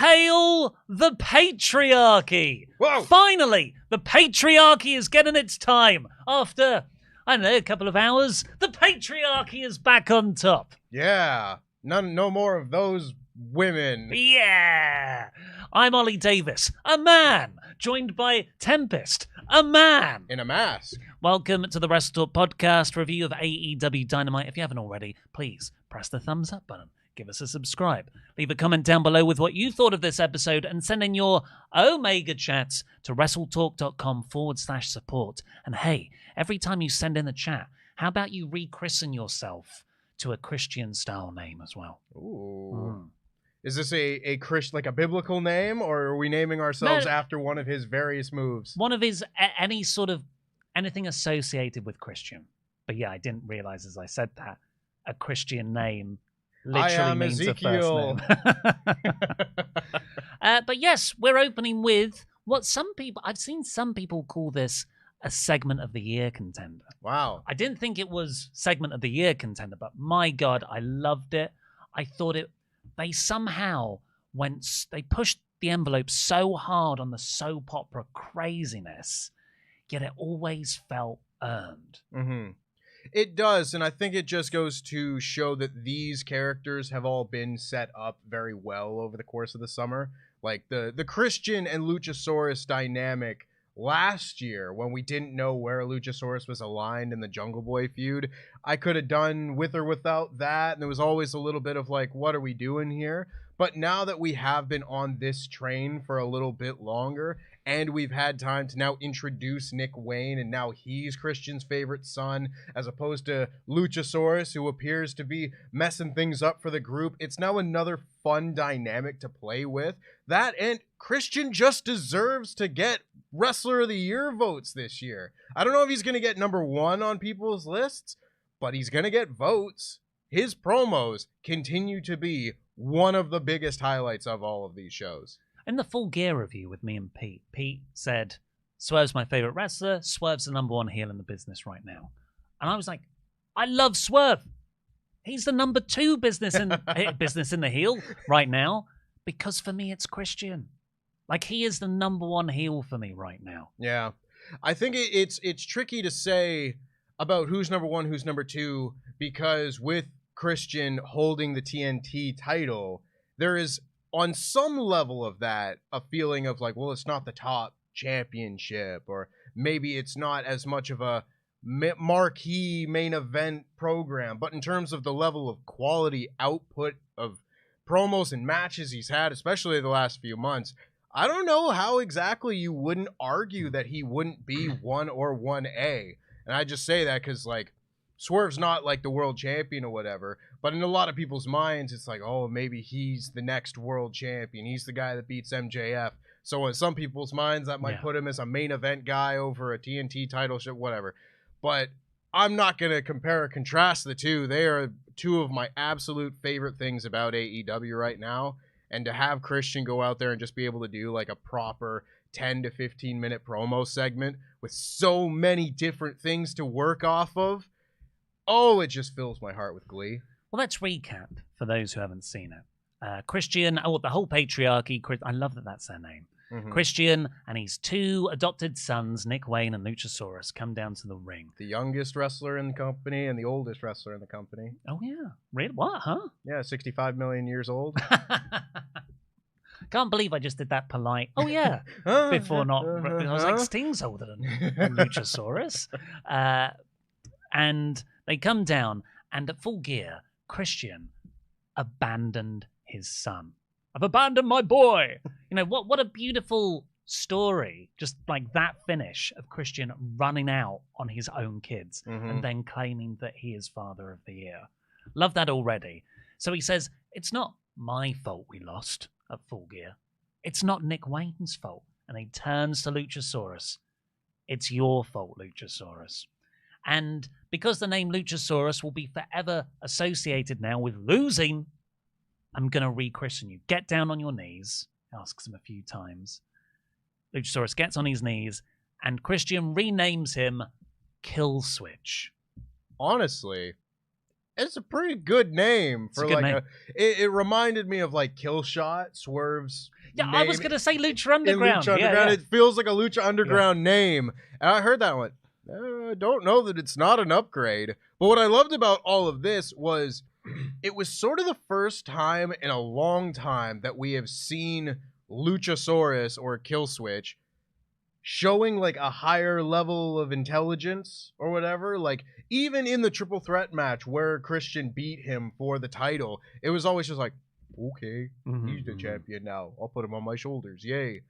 Hail the patriarchy! Whoa! Finally, the patriarchy is getting its time. After, I don't know, a couple of hours, the patriarchy is back on top. Yeah. No more of those women. Yeah! I'm Ollie Davis, a man, joined by Tempest, a man. In a mask. Welcome to the WrestleTalk Podcast, review of AEW Dynamite. If you haven't already, please press the thumbs up button. Give us a subscribe. Leave a comment down below with what you thought of this episode and send in your OmegaChats to WrestleTalk.com/support. And hey, every time you send in the chat, how about you rechristen yourself to a Christian-style name as well? Ooh. Is this a Christ, like a biblical name, or are we naming ourselves after one of his various moves? One of his, anything associated with Christian. But yeah, I didn't realize as I said that, a Christian name literally means Ezekiel. a first name. But yes, we're opening with what I've seen some people call this a segment of the year contender. Wow. I didn't think it was segment of the year contender, but my God, I loved it. I thought they somehow they pushed the envelope so hard on the soap opera craziness, yet it always felt earned. Mm-hmm. It does, and I think it just goes to show that these characters have all been set up very well over the course of the summer. Like the Christian and Luchasaurus dynamic last year, when we didn't know where Luchasaurus was aligned in the Jungle Boy feud, I could have done with or without that, and there was always a little bit of like, what are we doing here? But now that we have been on this train for a little bit longer, and we've had time to now introduce Nick Wayne, and now he's Christian's favorite son, as opposed to Luchasaurus, who appears to be messing things up for the group. It's now another fun dynamic to play with. That, and Christian just deserves to get Wrestler of the Year votes this year. I don't know if he's going to get number one on people's lists, but he's going to get votes. His promos continue to be one of the biggest highlights of all of these shows. In the Full Gear review with me and Pete said, Swerve's my favorite wrestler. Swerve's the number one heel in the business right now. And I was like, I love Swerve. He's the number two business in the heel right now, because for me, it's Christian. Like, he is the number one heel for me right now. Yeah. I think it's tricky to say about who's number one, who's number two, because with Christian holding the TNT title, there is, on some level of that, a feeling of like, well, it's not the top championship, or maybe it's not as much of a marquee main event program. But in terms of the level of quality output of promos and matches he's had, especially the last few months, I don't know how exactly you wouldn't argue that he wouldn't be 1 or 1A. And I just say that because, like, Swerve's not like the world champion or whatever, but in a lot of people's minds, it's like, oh, maybe he's the next world champion. He's the guy that beats MJF. So in some people's minds, that might put him as a main event guy over a TNT title shit, whatever. But I'm not going to compare or contrast the two. They are two of my absolute favorite things about AEW right now. And to have Christian go out there and just be able to do like a proper 10 to 15 minute promo segment with so many different things to work off of, oh, it just fills my heart with glee. Well, let's recap for those who haven't seen it. Christian, the whole patriarchy, I love that that's their name. Mm-hmm. Christian and his two adopted sons, Nick Wayne and Luchasaurus, come down to the ring. The youngest wrestler in the company and the oldest wrestler in the company. Oh, yeah. Really? What, huh? Yeah, 65 million years old. Can't believe I just did that polite. Oh, yeah. Before not. I was like, Sting's older than Luchasaurus. And they come down, and at Full Gear, Christian abandoned his son. I've abandoned my boy. You know, what a beautiful story. Just like that finish of Christian running out on his own kids and then claiming that he is Father of the Year. Love that already. So he says, it's not my fault we lost at Full Gear. It's not Nick Wayne's fault. And he turns to Luchasaurus. It's your fault, Luchasaurus. And because the name Luchasaurus will be forever associated now with losing, I'm going to rechristen you. Get down on your knees, asks him a few times. Luchasaurus gets on his knees, and Christian renames him Kill Switch. Honestly, it's a pretty good name for good like name. It reminded me of like Killshot, Swerve's. Yeah, name I was gonna say Lucha Underground. Lucha Underground. Yeah. It feels like a Lucha Underground name. And I heard that one. I don't know that it's not an upgrade. But what I loved about all of this was it was sort of the first time in a long time that we have seen Luchasaurus or Killswitch showing like a higher level of intelligence or whatever. Like even in the triple threat match where Christian beat him for the title, it was always just like, okay, he's the champion now. I'll put him on my shoulders. Yay.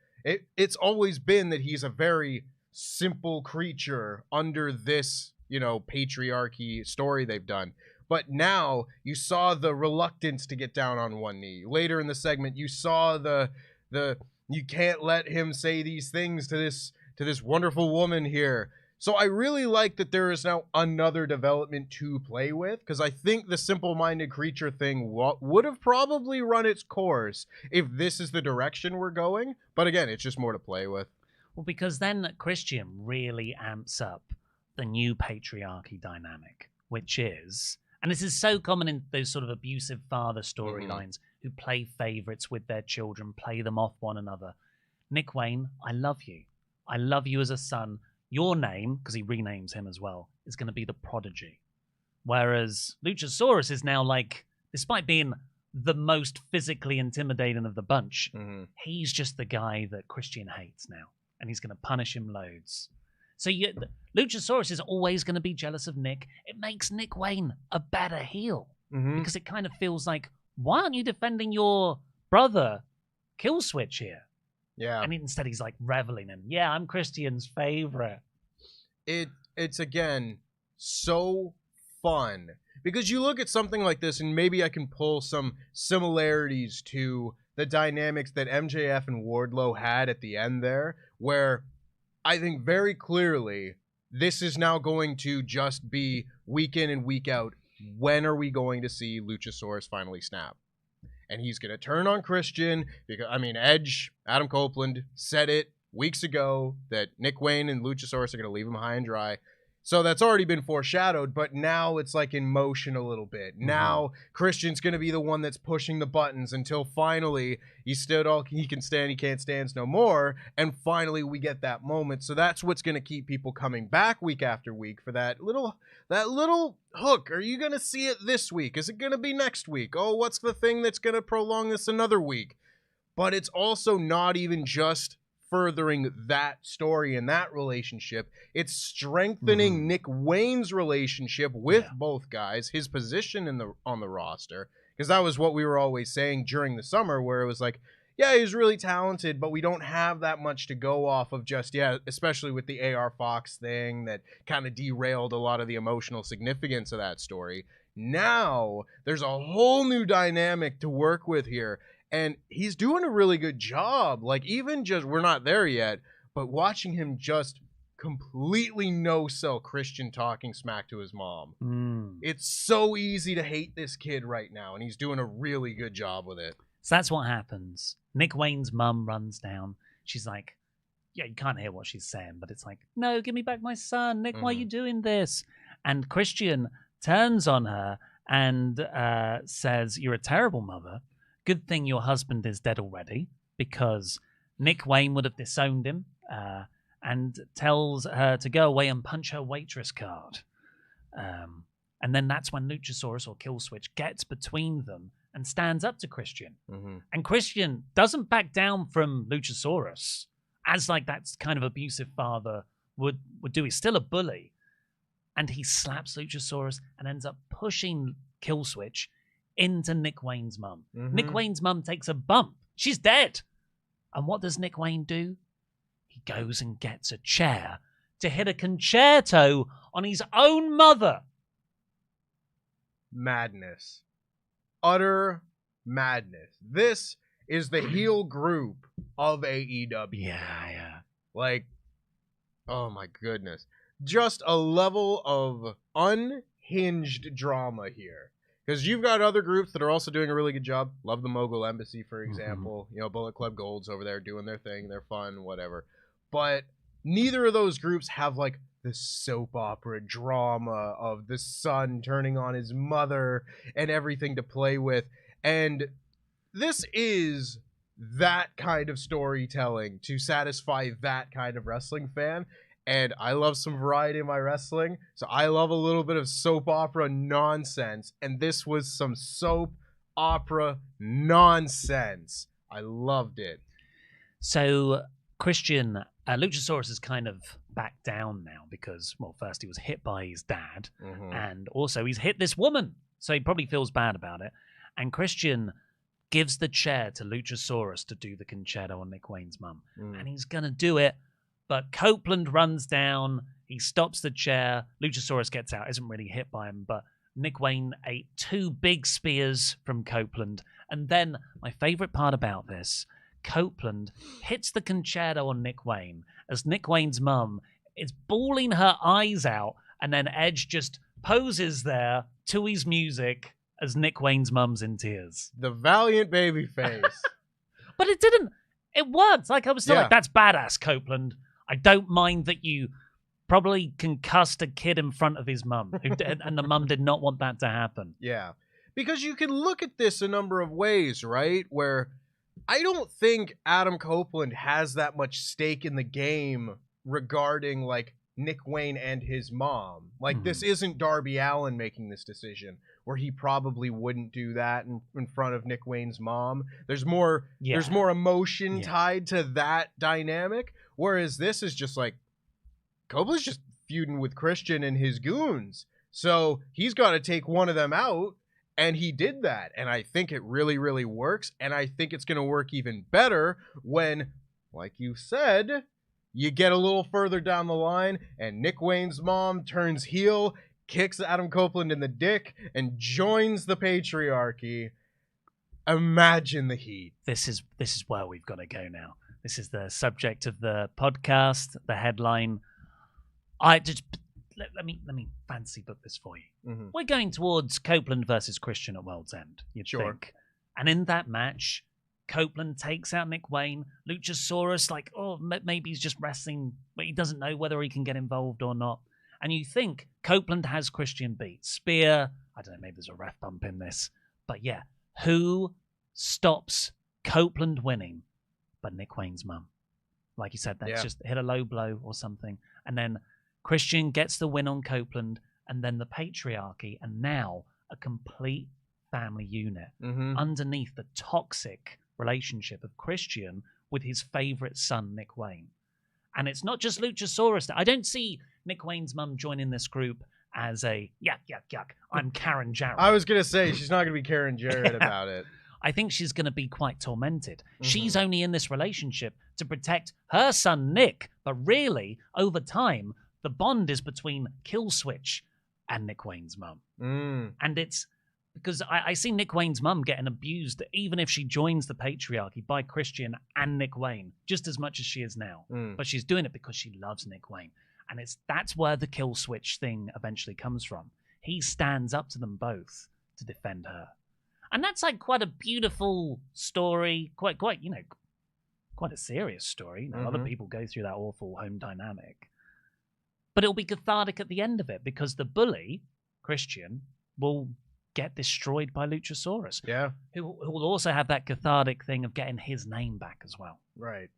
It's always been that he's a very simple creature under this, patriarchy story they've done. But now you saw the reluctance to get down on one knee. Later in the segment, you saw the you can't let him say these things to this wonderful woman here. So I really like that there is now another development to play with, because I think the simple-minded creature thing would have probably run its course if this is the direction we're going. But again, it's just more to play with. Well, because then Christian really amps up the new patriarchy dynamic, which is, and this is so common in those sort of abusive father storylines who play favorites with their children, play them off one another. Nick Wayne, I love you. I love you as a son. Your name, because he renames him as well, is going to be the Prodigy. Whereas Luchasaurus is now like, despite being the most physically intimidating of the bunch, he's just the guy that Christian hates now. And he's going to punish him loads. So Luchasaurus is always going to be jealous of Nick. It makes Nick Wayne a better heel. Because it kind of feels like, why aren't you defending your brother, Killswitch, here? Yeah. And instead he's like reveling in, yeah, I'm Christian's favorite. It's again, so fun. Because you look at something like this, and maybe I can pull some similarities to the dynamics that MJF and Wardlow had at the end there, where I think very clearly this is now going to just be week in and week out. When are we going to see Luchasaurus finally snap? And he's going to turn on Christian because, Edge, Adam Copeland said it weeks ago that Nick Wayne and Luchasaurus are going to leave him high and dry. So that's already been foreshadowed, but now it's like in motion a little bit. Now Christian's going to be the one that's pushing the buttons until finally he stood all he can stand, he can't stand no more. And finally we get that moment. So that's what's going to keep people coming back week after week for that little hook. Are you going to see it this week? Is it going to be next week? Oh, what's the thing that's going to prolong this another week? But it's also not even just furthering that story and that relationship. It's strengthening Nick Wayne's relationship with both guys, his position on the roster, because that was what we were always saying during the summer, where it was like, yeah, he's really talented, but we don't have that much to go off of just yet, especially with the AR Fox thing that kind of derailed a lot of the emotional significance of that story. Now there's a whole new dynamic to work with here. And he's doing a really good job. Like, even just, we're not there yet, but watching him just completely no-sell Christian talking smack to his mom. It's so easy to hate this kid right now, and he's doing a really good job with it. So that's what happens. Nick Wayne's mum runs down. She's like, yeah, you can't hear what she's saying, but it's like, no, give me back my son. Nick, why are you doing this? And Christian turns on her and says, you're a terrible mother. Good thing your husband is dead already, because Nick Wayne would have disowned him, and tells her to go away and punch her waitress card. And then that's when Luchasaurus or Killswitch gets between them and stands up to Christian. And Christian doesn't back down from Luchasaurus, as like that kind of abusive father would do. He's still a bully. And he slaps Luchasaurus and ends up pushing Killswitch into Nick Wayne's mum. Nick Wayne's mum takes a bump. She's dead. And what does Nick Wayne do? He goes and gets a chair to hit a concerto on his own mother. Madness. Utter madness. This is the heel group of AEW. Yeah. Like, oh my goodness. Just a level of unhinged drama here. Because you've got other groups that are also doing a really good job. Love the Mogul Embassy, for example. Bullet Club Gold's over there doing their thing. They're fun, whatever. But neither of those groups have, like, the soap opera drama of the son turning on his mother and everything to play with. And this is that kind of storytelling to satisfy that kind of wrestling fan. And I love some variety in my wrestling, so I love a little bit of soap opera nonsense. And this was some soap opera nonsense. I loved it. So Christian, Luchasaurus is kind of back down now because, well, first he was hit by his dad, and also he's hit this woman, so he probably feels bad about it. And Christian gives the chair to Luchasaurus to do the concerto on Nick Wayne's mum, and he's gonna do it, but Copeland runs down, he stops the chair, Luchasaurus gets out, isn't really hit by him, but Nick Wayne ate 2 big spears from Copeland. And then my favorite part about this, Copeland hits the concerto on Nick Wayne as Nick Wayne's mum is bawling her eyes out, and then Edge just poses there to his music as Nick Wayne's mum's in tears. The valiant baby face. But it worked. Like, I was still like, that's badass, Copeland. I don't mind that you probably concussed a kid in front of his mum, and the mum did not want that to happen. Yeah. Because you can look at this a number of ways, right? Where I don't think Adam Copeland has that much stake in the game regarding, like, Nick Wayne and his mom. Like, this isn't Darby Allin making this decision, where he probably wouldn't do that in front of Nick Wayne's mom. There's more emotion tied to that dynamic, whereas this is just like, Copeland's just feuding with Christian and his goons. So he's got to take one of them out, and he did that. And I think it really, really works. And I think it's going to work even better when, like you said, you get a little further down the line and Nick Wayne's mom turns heel, kicks Adam Copeland in the dick, and joins the patriarchy. Imagine the heat. This is where we've got to go now. This is the subject of the podcast, the headline. Let me fancy book this for you. We're going towards Copeland versus Christian at World's End, you'd think. And in that match, Copeland takes out Nick Wayne. Luchasaurus, like, maybe he's just wrestling, but he doesn't know whether he can get involved or not. And you think Copeland has Christian beat. Spear, I don't know, maybe there's a ref bump in this. But yeah, who stops Copeland winning but Nick Wayne's mum? Like you said, that's just hit a low blow or something. And then Christian gets the win on Copeland, and then the patriarchy, and now a complete family unit underneath the toxic relationship of Christian with his favorite son, Nick Wayne. And it's not just Luchasaurus. I don't see Nick Wayne's mum joining this group as a yuck, I'm Karen Jarrett. I was going to say, she's not going to be Karen Jarrett about it. I think she's going to be quite tormented. She's only in this relationship to protect her son, Nick. But really, over time, the bond is between Killswitch and Nick Wayne's mum. And it's because I see Nick Wayne's mum getting abused, even if she joins the patriarchy, by Christian and Nick Wayne, just as much as she is now. But she's doing it because she loves Nick Wayne. And that's where the Killswitch thing eventually comes from. He stands up to them both to defend her. And that's like quite a beautiful story, quite a serious story. You know, other people go through that awful home dynamic. But it'll be cathartic at the end of it because the bully, Christian, will get destroyed by Luchasaurus. Yeah. Who will also have that cathartic thing of getting his name back as well. Right.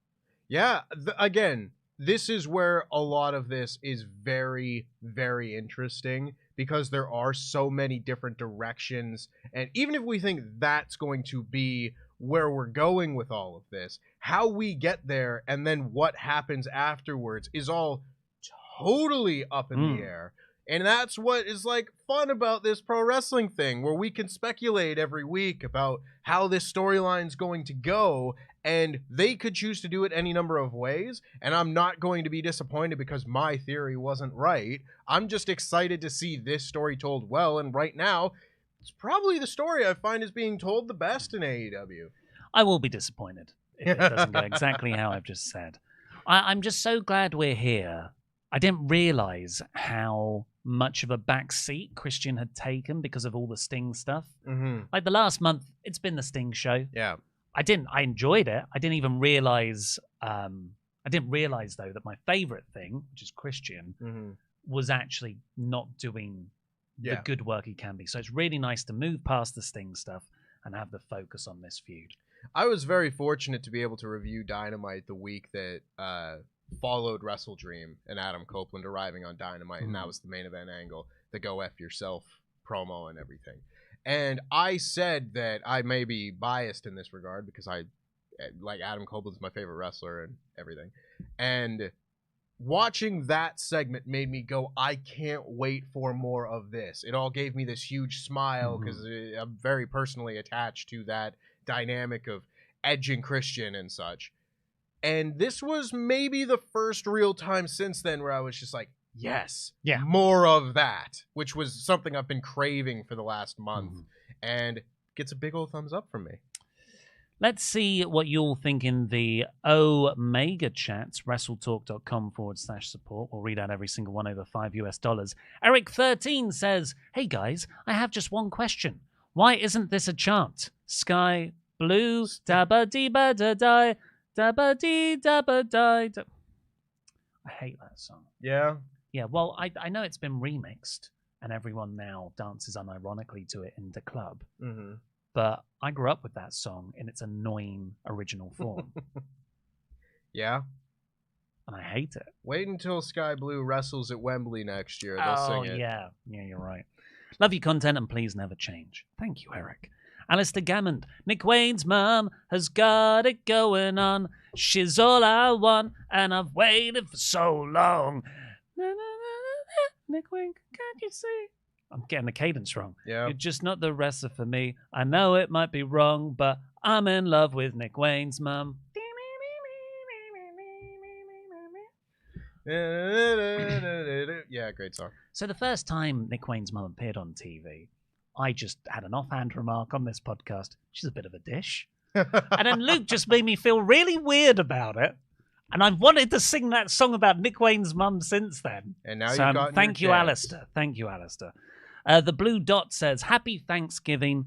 Yeah. Again, this is where a lot of this is very, very interesting because there are so many different directions. And even if we think that's going to be where we're going with all of this, how we get there and then what happens afterwards is all totally up in the air. And that's what is like fun about this pro wrestling thing, where we can speculate every week about how this storyline's going to go, and they could choose to do it any number of ways, and I'm not going to be disappointed because my theory wasn't right. I'm just excited to see this story told well, and right now, it's probably the story I find is being told the best in AEW. I will be disappointed if it doesn't go exactly how I've just said. I'm just so glad we're here. I didn't realize how much of a back seat Christian had taken because of all the Sting stuff. Like the last month, it's been the Sting show. Yeah. I enjoyed it. I didn't even realize I didn't realize, though, that my favorite thing, which is Christian, was actually not doing the good work he can be. So it's really nice to move past the Sting stuff and have the focus on this feud. I was very fortunate to be able to review Dynamite the week that followed WrestleDream and Adam Copeland arriving on Dynamite, and that was the main event angle, the Go F Yourself promo and everything. And I said that I may be biased in this regard because I like Adam Copeland's my favorite wrestler and everything. And watching that segment made me go, I can't wait for more of this. It all gave me this huge smile because I'm very personally attached to that dynamic of Edge and Christian and such. And this was maybe the first real time since then where I was just like, yes, more of that, which was something I've been craving for the last month. And gets a big old thumbs up from me. Let's see what you all think in the OmegaChats, WrestleTalk.com/support. We'll read out every single one over $5. Eric13 says, hey guys, I have just one question. Why isn't this a chant? Skye, blue, dabba dee ba da die, dabba dee dabba die. I hate that song. Yeah? Yeah, well, I know it's been remixed, and everyone now dances unironically to it in the club. But I grew up with that song in its annoying original form. Yeah? And I hate it. Wait until Sky Blue wrestles at Wembley next year. They'll sing it. Yeah, you're right. Love your content and please never change. Thank you, Eric. Alistair Gammond. Nick Wayne's mum has got it going on. She's all I want and I've waited for so long. Na, na, na, na, Nick Wayne, can't you see? I'm getting the cadence wrong. Yeah. You're just not the wrestler for me. I know it might be wrong, but I'm in love with Nick Wayne's mum. Yeah, great song. So the first time Nick Wayne's mum appeared on TV, I just had an offhand remark on this podcast. She's a bit of a dish. And then Luke just made me feel really weird about it. And I've wanted to sing that song about Nick Wayne's mum since then. And now you've gotten thank you, chance. Alistair. Thank you, Alistair. The Blue Dot says, Happy Thanksgiving.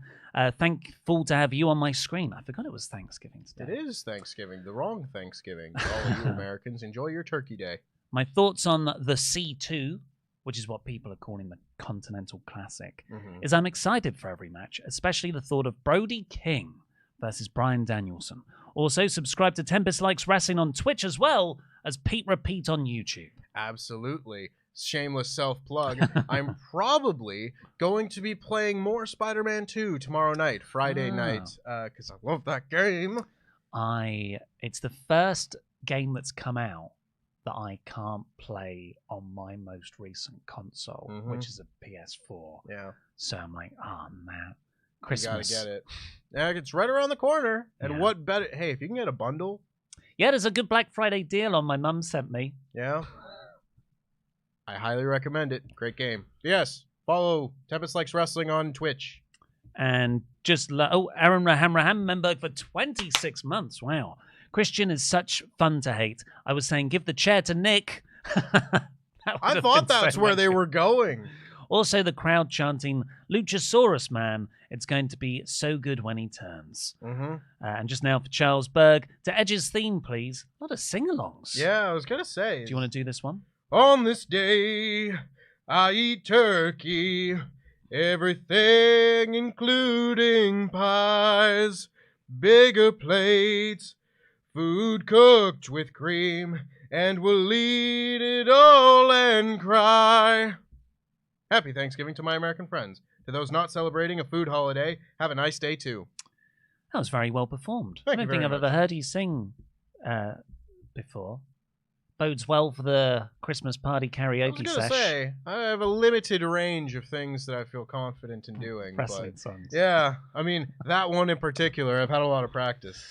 Thankful to have you on my screen. I forgot it was Thanksgiving today. It is Thanksgiving. The wrong Thanksgiving. All of you Americans, enjoy your Turkey Day. My thoughts on the C2, which is what people are calling the Continental Classic, is I'm excited for every match, especially the thought of Brody King versus Bryan Danielson. Also, subscribe to Tempest Likes Wrestling on Twitch as well as Pete Repeat on YouTube. Absolutely. Shameless self-plug. I'm probably going to be playing more Spider-Man 2 tomorrow night, Friday night, because I love that game. It's the first game that's come out that I can't play on my most recent console, which is a PS4. Yeah. So I'm like, oh man, Christmas. You gotta get it. Yeah, it's right around the corner. And what better? Hey, if you can get a bundle. Yeah, there's a good Black Friday deal on my mum sent me. Yeah. I highly recommend it. Great game. Yes, follow Tempest Likes Wrestling on Twitch. And just, Aaron Raham member for 26 months. Wow. Christian is such fun to hate. I was saying, give the chair to Nick. I thought that's where they were going. Also, the crowd chanting, Luchasaurus, man. It's going to be so good when he turns. And just now for Charles Berg, to Edge's theme, please. A lot of sing-alongs. Yeah, I was going to say. Do you want to do this one? On this day, I eat turkey, everything including pies, bigger plates, food cooked with cream, and we'll eat it all and cry. Happy Thanksgiving to my American friends. To those not celebrating a food holiday, have a nice day too. That was very well performed. Thank I don't think I've ever heard you sing before. Bodes well for the Christmas party karaoke session. I was going to say, I have a limited range of things that I feel confident in doing. Wrestling songs. Yeah, I mean, that one in particular, I've had a lot of practice.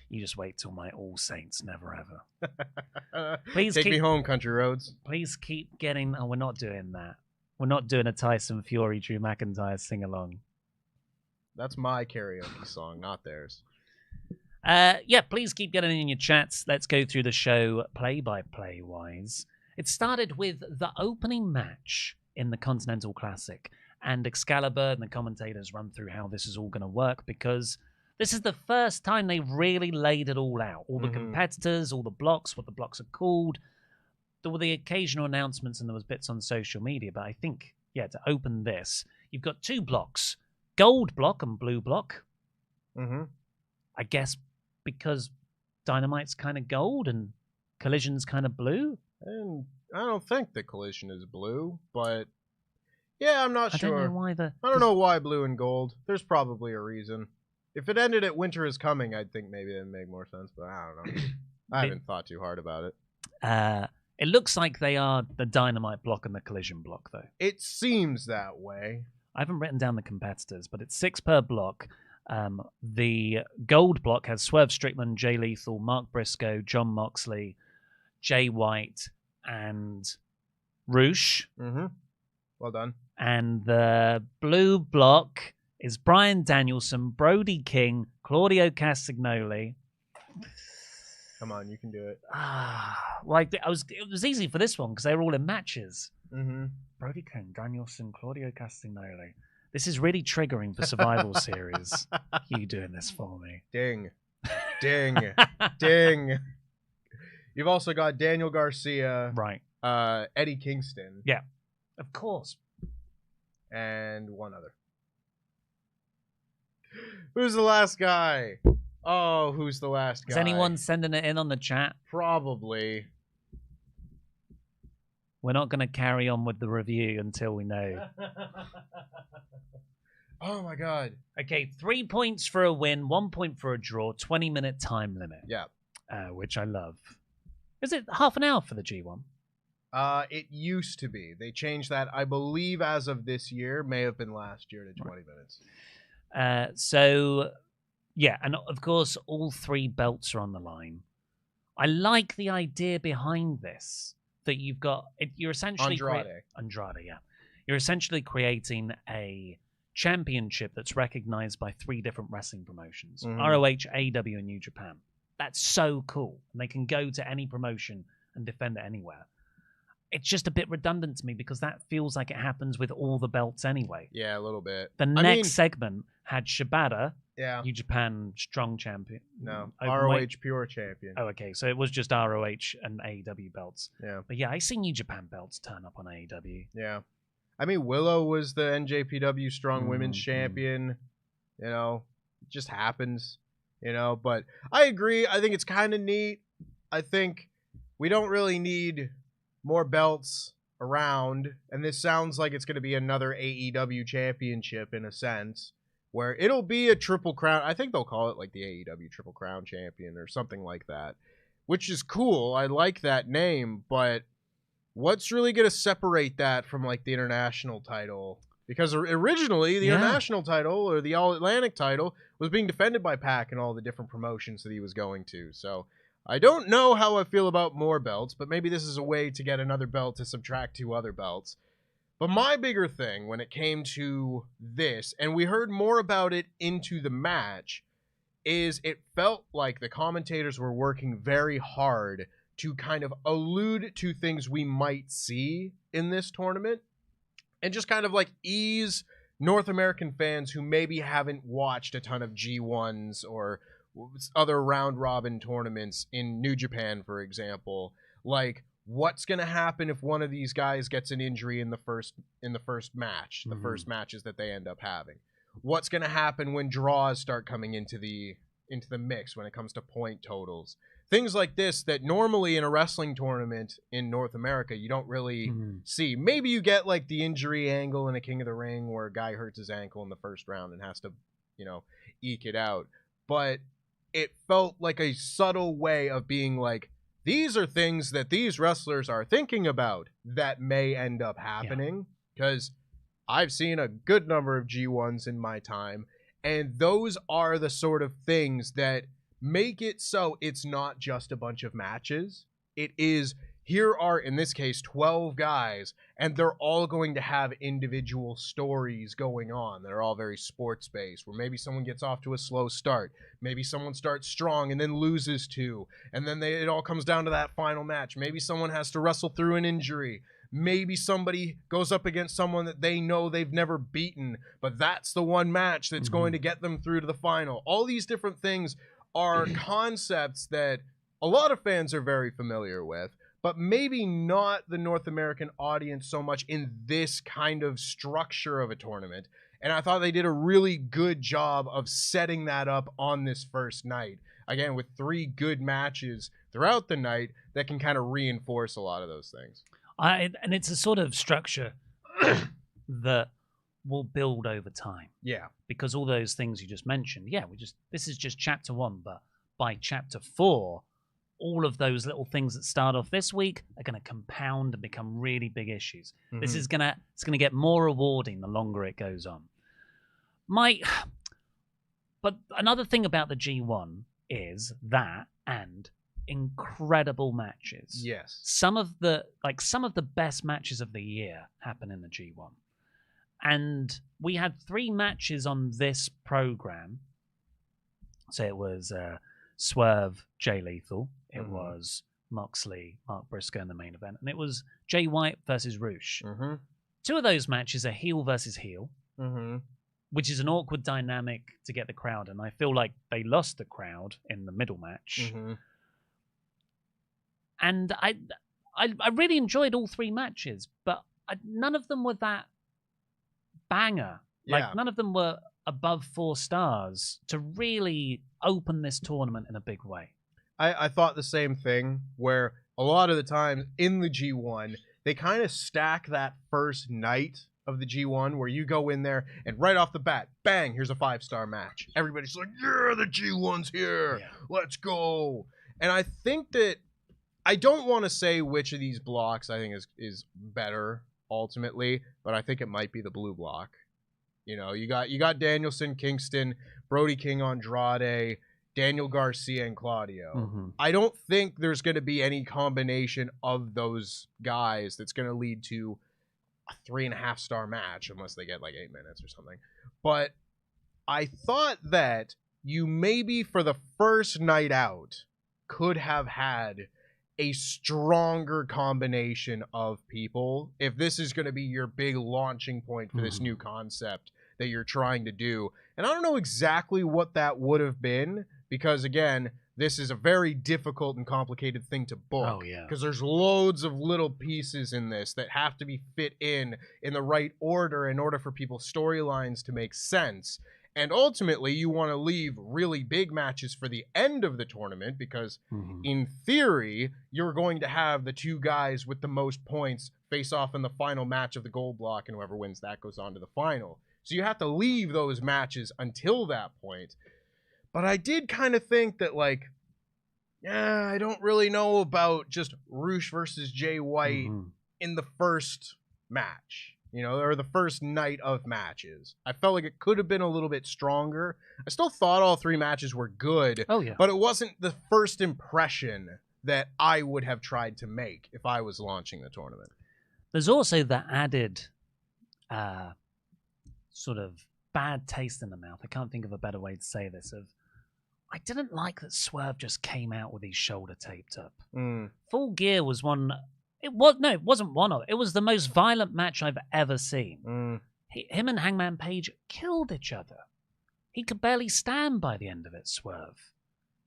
You just wait till my All Saints Never Ever. Please Take me home, country roads. Please keep getting... Oh, we're not doing that. We're not doing a Tyson Fury, Drew McIntyre sing-along. That's my karaoke song, not theirs. Please keep getting in your chats. Let's go through the show play-by-play wise. It started with the opening match in the Continental Classic, and Excalibur and the commentators run through how this is all going to work because This is the first time they really laid it all out. All the competitors, all the blocks, what the blocks are called. There were the occasional announcements and there was bits on social media, but I think, to open this, you've got 2 blocks, gold block and blue block. I guess because Dynamite's kind of gold and Collision's kind of blue. And I don't think the Collision is blue, but yeah, I'm not sure. I don't know why blue and gold. There's probably a reason. If it ended at Winter is Coming, I'd think maybe it'd make more sense, but I don't know. I haven't thought too hard about it. It looks like they are the Dynamite block and the Collision block, though. It seems that way. I haven't written down the competitors, but it's 6 per block. The gold block has Swerve Strickland, Jay Lethal, Mark Briscoe, John Moxley, Jay White, and Roosh. Well done. And the blue block is Bryan Danielson, Brody King, Claudio Castagnoli. Come on, you can do it. It was easy for this one because they were all in matches. Brody King, Danielson, Claudio Castagnoli. This is really triggering for Survival Series. You doing this for me? Ding, ding. You've also got Daniel Garcia, right? Eddie Kingston, yeah, of course, and one other. Who's the last guy? Oh, who's the last guy? Is anyone sending it in on the chat? Probably. We're not going to carry on with the review until we know. Oh, my God. Okay, 3 points for a win, 1 point for a draw, 20-minute time limit. Yeah. Which I love. Is it half an hour for the G1? It used to be. They changed that, I believe, as of this year. May have been last year to 20 minutes. Yeah, and of course, all 3 belts are on the line. I like the idea behind this. That you've got, you're essentially Andrade, yeah. You're essentially creating a championship that's recognized by 3 different wrestling promotions: ROH, AEW, and New Japan. That's so cool, and they can go to any promotion and defend it anywhere. It's just a bit redundant to me because that feels like it happens with all the belts anyway. Yeah, a little bit. The next segment had Shibata, New Japan Strong Champion. No, ROH Pure Champion. Oh, okay. So it was just ROH and AEW belts. Yeah. But yeah, I see New Japan belts turn up on AEW. Yeah. I mean, Willow was the NJPW Strong Women's Champion. You know, it just happens. You know, but I agree. I think it's kind of neat. I think we don't really need more belts around. And this sounds like it's going to be another AEW championship in a sense. Where it'll be a Triple Crown. I think they'll call it like the AEW Triple Crown Champion or something like that. Which is cool. I like that name. But what's really going to separate that from like the international title? Because originally the international title or the All-Atlantic title was being defended by Pac and all the different promotions that he was going to. So I don't know how I feel about more belts. But maybe this is a way to get another belt to subtract 2 other belts. But my bigger thing when it came to this, and we heard more about it into the match, is it felt like the commentators were working very hard to kind of allude to things we might see in this tournament and just kind of like ease North American fans who maybe haven't watched a ton of G1s or other round robin tournaments in New Japan, for example, like what's going to happen if one of these guys gets an injury in the first match, the first matches that they end up having? What's going to happen when draws start coming into the mix when it comes to point totals? Things like this that normally in a wrestling tournament in North America you don't really see. Maybe you get like the injury angle in a King of the Ring where a guy hurts his ankle in the first round and has to, eke it out. But it felt like a subtle way of being like, these are things that these wrestlers are thinking about that may end up happening, because I've seen a good number of G1s in my time, and those are the sort of things that make it so it's not just a bunch of matches. It is, here are, in this case, 12 guys, and they're all going to have individual stories going on. They're all very sports-based, where maybe someone gets off to a slow start. Maybe someone starts strong and then loses 2, and then it all comes down to that final match. Maybe someone has to wrestle through an injury. Maybe somebody goes up against someone that they know they've never beaten, but that's the one match that's going to get them through to the final. All these different things are concepts that a lot of fans are very familiar with, but maybe not the North American audience so much in this kind of structure of a tournament. And I thought they did a really good job of setting that up on this first night. Again, with 3 good matches throughout the night that can kind of reinforce a lot of those things. And it's a sort of structure that will build over time. Yeah. Because all those things you just mentioned, this is just chapter 1, but by chapter 4, all of those little things that start off this week are going to compound and become really big issues. This is it's going to get more rewarding the longer it goes on. But another thing about the G1 is that and incredible matches. Yes. Some of the best matches of the year happen in the G1. And we had 3 matches on this program. So it was Swerve, Jay Lethal. It was Moxley, Mark Briscoe in the main event. And it was Jay White versus Roosh. 2 of those matches are heel versus heel, which is an awkward dynamic to get the crowd. And I feel like they lost the crowd in the middle match. And I really enjoyed all 3 matches, but none of them were that banger. Like, none of them were above 4 stars to really open this tournament in a big way. I thought the same thing, where a lot of the time in the G1, they kind of stack that first night of the G1 where you go in there and right off the bat, bang, here's a 5-star match. Everybody's like, yeah, the G1's here. Yeah. Let's go. And I think that I don't want to say which of these blocks I think is better ultimately, but I think it might be the blue block. You know, you got Danielson, Kingston, Brody King, Andrade, Daniel Garcia, and Claudio. I don't think there's going to be any combination of those guys that's going to lead to a 3.5-star match unless they get like 8 minutes or something. But I thought that you maybe for the first night out could have had a stronger combination of people if this is going to be your big launching point for this new concept that you're trying to do. And I don't know exactly what that would have been, because again, this is a very difficult and complicated thing to book. Because there's loads of little pieces in this that have to be fit in the right order in order for people's storylines to make sense. And ultimately, you want to leave really big matches for the end of the tournament because, in theory, you're going to have the 2 guys with the most points face off in the final match of the gold block, and whoever wins that goes on to the final. So you have to leave those matches until that point. But I did kind of think that, like, I don't really know about just Roosh versus Jay White in the first match. You know, or the first night of matches. I felt like it could have been a little bit stronger. I still thought all 3 matches were good. But it wasn't the first impression that I would have tried to make if I was launching the tournament. There's also the added sort of bad taste in the mouth. I can't think of a better way to say this. I didn't like that Swerve just came out with his shoulder taped up. Full Gear was one... It wasn't one of it. It was the most violent match I've ever seen. Him and Hangman Page killed each other. He could barely stand by the end of it, Swerve.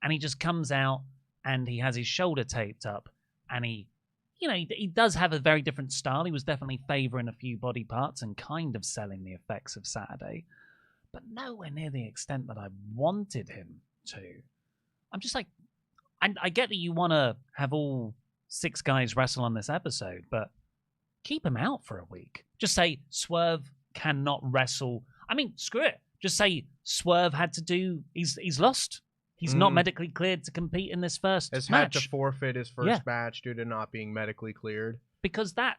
And he just comes out and he has his shoulder taped up. And he does have a very different style. He was definitely favoring a few body parts and kind of selling the effects of Saturday. But nowhere near the extent that I wanted him to. I'm just like... I get that you want to have all 6 guys wrestle on this episode, but keep him out for a week. Just say Swerve cannot wrestle. I mean, screw it. Just say Swerve had to do. He's lost. He's not medically cleared to compete in this first match. Has had to forfeit his first match due to not being medically cleared. Because that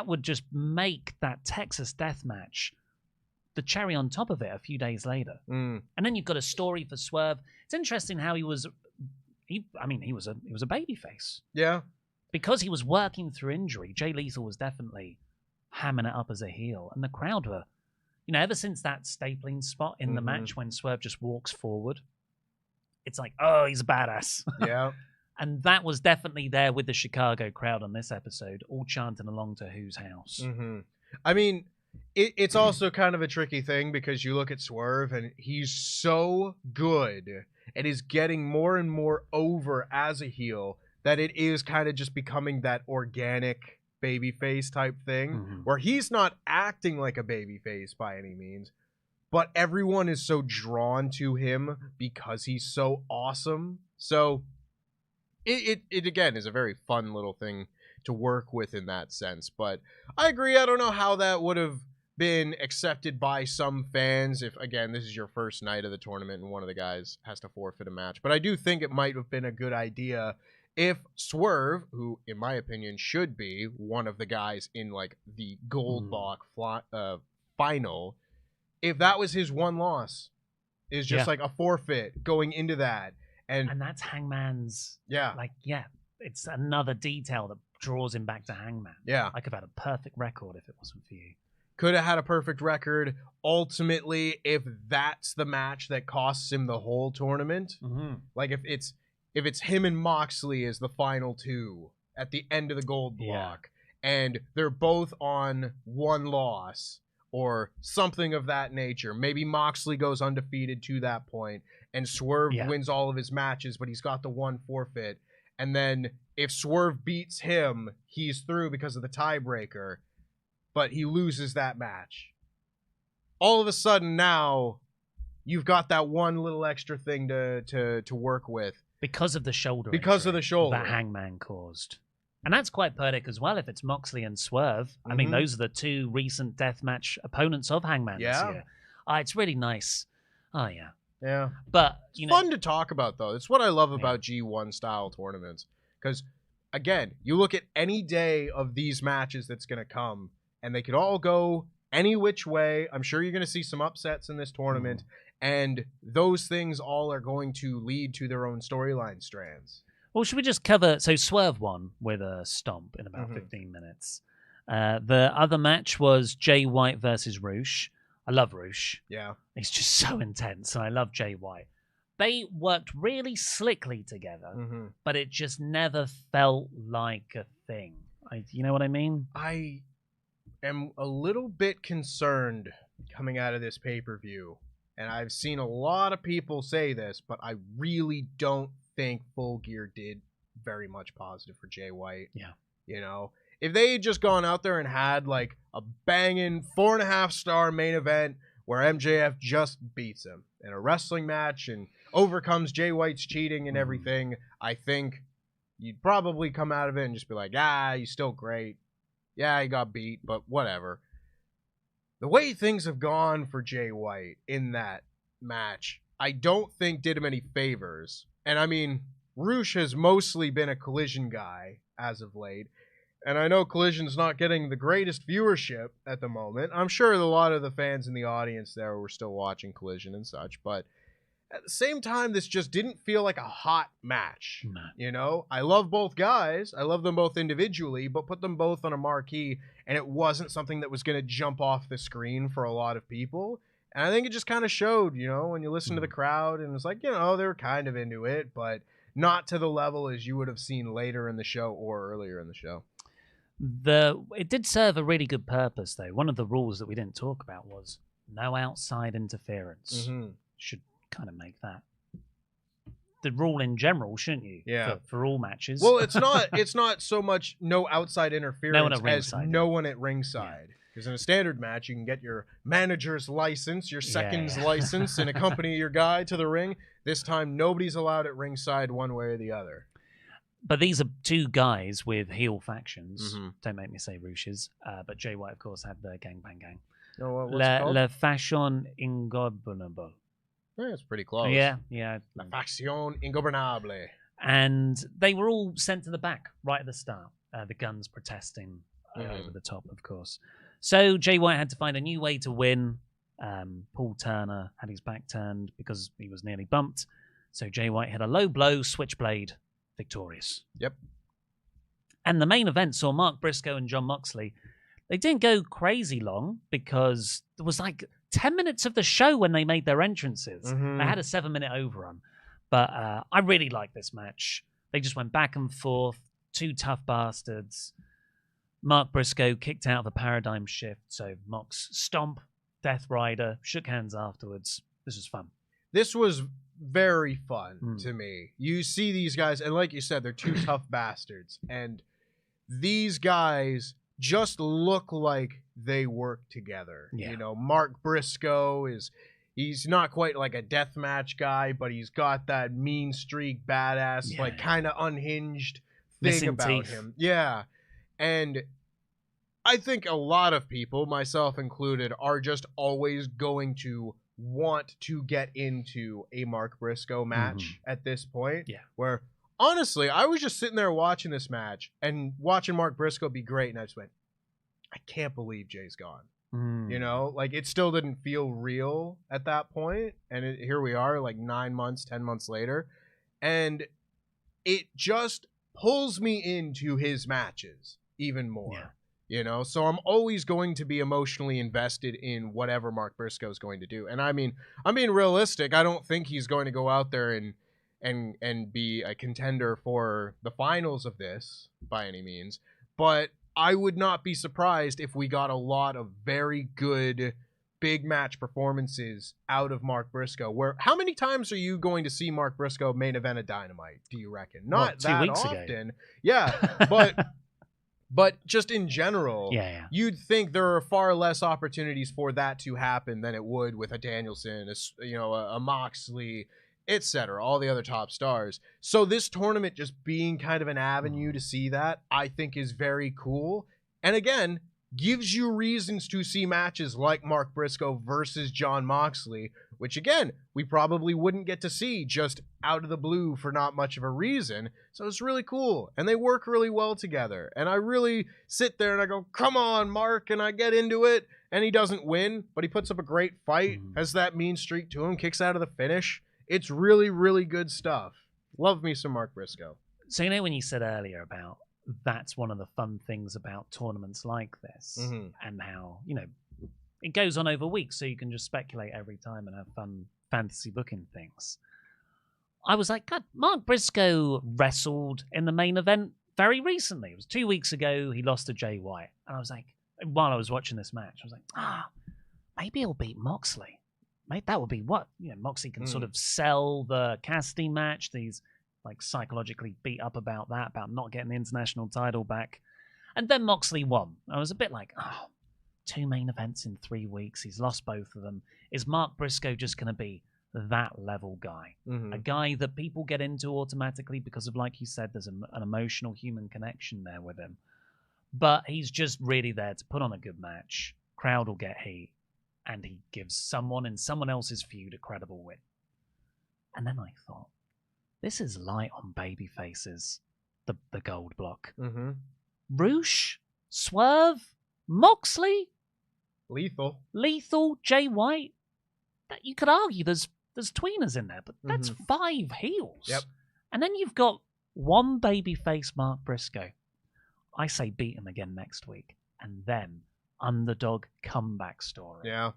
would just make that Texas death match the cherry on top of it a few days later. And then you've got a story for Swerve. It's interesting how he was a babyface. Yeah. Because he was working through injury, Jay Lethal was definitely hamming it up as a heel. And the crowd were, ever since that stapling spot in the match when Swerve just walks forward, it's like, oh, he's a badass. Yeah. And that was definitely there with the Chicago crowd on this episode, all chanting along to Who's House. Mm-hmm. I mean, it's also kind of a tricky thing because you look at Swerve and he's so good and is getting more and more over as a heel that it is kind of just becoming that organic babyface type thing where he's not acting like a babyface by any means, but everyone is so drawn to him because he's so awesome. So it again is a very fun little thing to work with in that sense. But I agree, I don't know how that would have been accepted by some fans if, again, this is your first night of the tournament and one of the guys has to forfeit a match. But I do think it might have been a good idea if Swerve, who in my opinion should be one of the guys in like the Goldbach final, if that was his one loss, is just like a forfeit going into that. And that's Hangman's, it's another detail that draws him back to Hangman. Yeah. I could have had a perfect record if it wasn't for you. Could have had a perfect record. Ultimately, if that's the match that costs him the whole tournament, like if it's him and Moxley as the final two at the end of the gold block, and they're both on one loss or something of that nature. Maybe Moxley goes undefeated to that point, and Swerve wins all of his matches, but he's got the one forfeit. And then if Swerve beats him, he's through because of the tiebreaker, but he loses that match. All of a sudden now, you've got that one little extra thing to work with. Because of the shoulder. Because of the shoulder. That Hangman caused. And that's quite poetic as well if it's Moxley and Swerve. I mean, those are the two recent deathmatch opponents of Hangman this year. It's really nice. Oh, yeah. Yeah. But, it's fun to talk about, though. It's what I love about G1 style tournaments. Because, again, you look at any day of these matches that's going to come, and they could all go any which way. I'm sure you're going to see some upsets in this tournament. And those things all are going to lead to their own storyline strands. Well, should we just cover... So Swerve won with a stomp in about 15 minutes. The other match was Jay White versus Roosh. I love Roosh. Yeah. He's just so intense, and I love Jay White. They worked really slickly together, but it just never felt like a thing. You know what I mean? I am a little bit concerned coming out of this pay-per-view, and I've seen a lot of people say this, but I really don't think Full Gear did very much positive for Jay White. Yeah. You know, if they had just gone out there and had like a banging 4.5-star main event where MJF just beats him in a wrestling match and overcomes Jay White's cheating and everything, I think you'd probably come out of it and just be like, he's still great. Yeah, he got beat, but whatever. The way things have gone for Jay White in that match, I don't think did him any favors. And I mean, Roosh has mostly been a Collision guy as of late. And I know Collision's not getting the greatest viewership at the moment. I'm sure a lot of the fans in the audience there were still watching Collision and such. But at the same time, this just didn't feel like a hot match. No. You know, I love both guys. I love them both individually, but put them both on a marquee, and it wasn't something that was going to jump off the screen for a lot of people. And I think it just kind of showed, you know, when you listen to the crowd, and it's like, you know, they were kind of into it, but not to the level as you would have seen later in the show or earlier in the show. It did serve a really good purpose, though. One of the rules that we didn't talk about was no outside interference. Should kind of make that the rule in general, shouldn't you? Yeah. For all matches. Well, it's not so much no outside interference as no one at ringside. Because in a standard match, you can get your manager's license, your seconds license, and accompany your guy to the ring. This time, nobody's allowed at ringside one way or the other. But these are two guys with heel factions. Don't make me say Rooshes. But Jay White, of course, had the Gangbang Gang. Oh, what's it called? La Faction Ingobernable. Yeah, it's pretty close. Yeah. La Faction Ingobernable. And they were all sent to the back right at the start. The Guns protesting over the top, of course. So Jay White had to find a new way to win. Paul Turner had his back turned because he was nearly bumped. So Jay White had a low blow switchblade, victorious. Yep. And the main event saw Mark Briscoe and Jon Moxley. They didn't go crazy long because there was like 10 minutes of the show when they made their entrances. They had a 7-minute overrun. But I really like this match. They just went back and forth. Two tough bastards. Mark Briscoe kicked out of a paradigm shift. So Mox stomp, Death Rider, shook hands afterwards. This was fun. This was very fun to me. You see these guys, and like you said, they're two tough bastards. And these guys just look like they work together. Yeah. You know, Mark Briscoe he's not quite like a deathmatch guy, but he's got that mean streak, badass, like kind of unhinged thing missing about teeth. him. Yeah. And I think a lot of people, myself included, are just always going to want to get into a Mark Briscoe match at this point. Yeah. Where, honestly, I was just sitting there watching this match and watching Mark Briscoe be great, and I just went, I can't believe Jay's gone. You know, like, it still didn't feel real at that point, and here we are, like 9 months, 10 months later, and it just pulls me into his matches even more. Yeah. You know, so I'm always going to be emotionally invested in whatever Mark Briscoe is going to do. And I mean, I'm being realistic. I don't think he's going to go out there and be a contender for the finals of this by any means. But I would not be surprised if we got a lot of very good big match performances out of Mark Briscoe. How many times are you going to see Mark Briscoe main event a Dynamite, do you reckon? Not 2 that weeks often. ago. Yeah, but just in general, you'd think there are far less opportunities for that to happen than it would with a Danielson, a Moxley, etc., all the other top stars. So this tournament just being kind of an avenue to see that, I think is very cool. And again, gives you reasons to see matches like Mark Briscoe versus Jon Moxley, which again, we probably wouldn't get to see just out of the blue for not much of a reason. So it's really cool. And they work really well together. And I really sit there and I go, come on, Mark, and I get into it. And he doesn't win, but he puts up a great fight, has that mean streak to him, kicks out of the finish. It's really, really good stuff. Love me some Mark Briscoe. So, you know, when you said earlier about that's one of the fun things about tournaments like this, and how, you know, it goes on over weeks, so you can just speculate every time and have fun fantasy booking things. I was like, God, Mark Briscoe wrestled in the main event very recently. It was 2 weeks ago. He lost to Jay White. And I was like, while I was watching this match, I was like, maybe he'll beat Moxley. Mate, that would be what? You know, Moxley can sort of sell the Cassidy match. He's like psychologically beat up about that, about not getting the international title back. And then Moxley won. I was a bit like, 2 main events in 3 weeks. He's lost both of them. Is Mark Briscoe just going to be that level guy? A guy that people get into automatically because of, like you said, there's an emotional human connection there with him. But he's just really there to put on a good match. Crowd will get heat. And he gives someone in someone else's feud a credible win. And then I thought, this is light on baby faces, the gold block. Roosh, Swerve, Moxley, Lethal, Jay White. That you could argue there's tweeners in there, but that's 5 heels. Yep. And then you've got one baby face Mark Briscoe. I say beat him again next week. And then underdog comeback story. Yeah.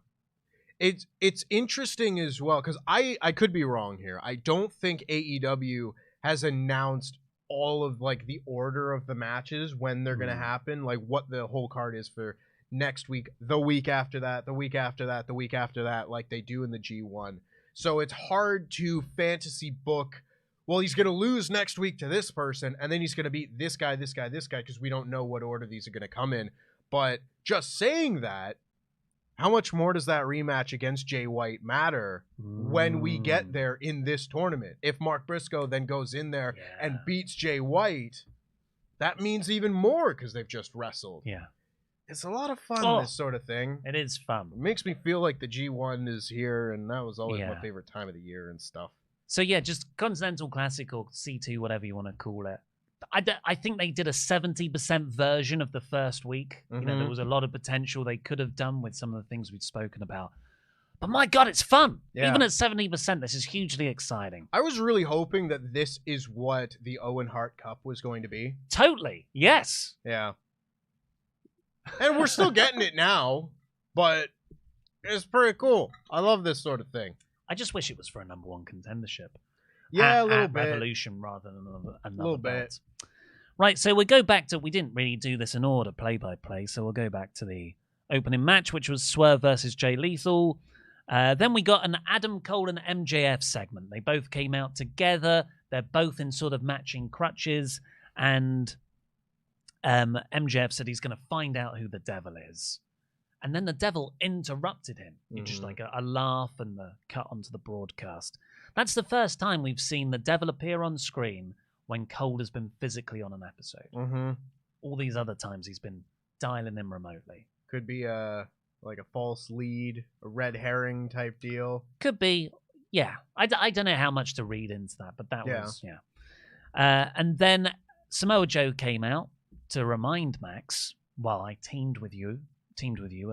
It's interesting as well, because I could be wrong here. I don't think AEW has announced all of like the order of the matches when they're gonna happen, like what the whole card is for next week, the week after that, the week after that, the week after that, like they do in the G1. So it's hard to fantasy book, well, he's gonna lose next week to this person, and then he's gonna beat this guy, because we don't know what order these are gonna come in. But just saying that, how much more does that rematch against Jay White matter when we get there in this tournament? If Mark Briscoe then goes in there and beats Jay White, that means even more because they've just wrestled. Yeah. It's a lot of fun, this sort of thing. It is fun. It makes me feel like the G1 is here, and that was always my favorite time of the year and stuff. So yeah, just Continental Classic or C2, whatever you want to call it. I think they did a 70% version of the first week. You know, there was a lot of potential they could have done with some of the things we've spoken about. But my God, it's fun. Yeah. Even at 70%, this is hugely exciting. I was really hoping that this is what the Owen Hart Cup was going to be. Totally. Yes. Yeah. And we're still getting it now, but it's pretty cool. I love this sort of thing. I just wish it was for a #1 contendership. Yeah, a little at bit. Revolution rather than another Little belt. bit. Right, so we go back to, we didn't really do this in order, play-by-play, so we'll go back to the opening match, which was Swerve versus Jay Lethal. Then we got an Adam Cole and MJF segment. They both came out together. They're both in sort of matching crutches. And MJF said he's going to find out who the devil is. And then the devil interrupted him. Just like a laugh and the cut onto the broadcast. That's the first time we've seen the devil appear on screen when Cole has been physically on an episode. All these other times he's been dialing in remotely. Could be like a false lead, a red herring type deal. Could be, yeah. I don't know how much to read into that, but that was, yeah. And then Samoa Joe came out to remind Max, while I teamed with you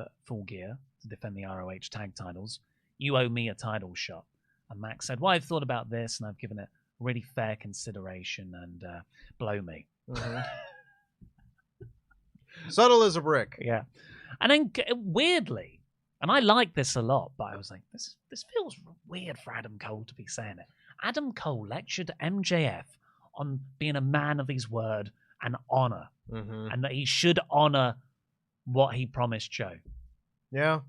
at Full Gear to defend the ROH tag titles, you owe me a title shot. And Max said, well, I've thought about this and I've given it really fair consideration and blow me. Subtle as a brick. Yeah. And then weirdly, and I like this a lot, but I was like, this feels weird for Adam Cole to be saying it. Adam Cole lectured MJF on being a man of his word and honor, and that he should honor what he promised Joe. Yeah.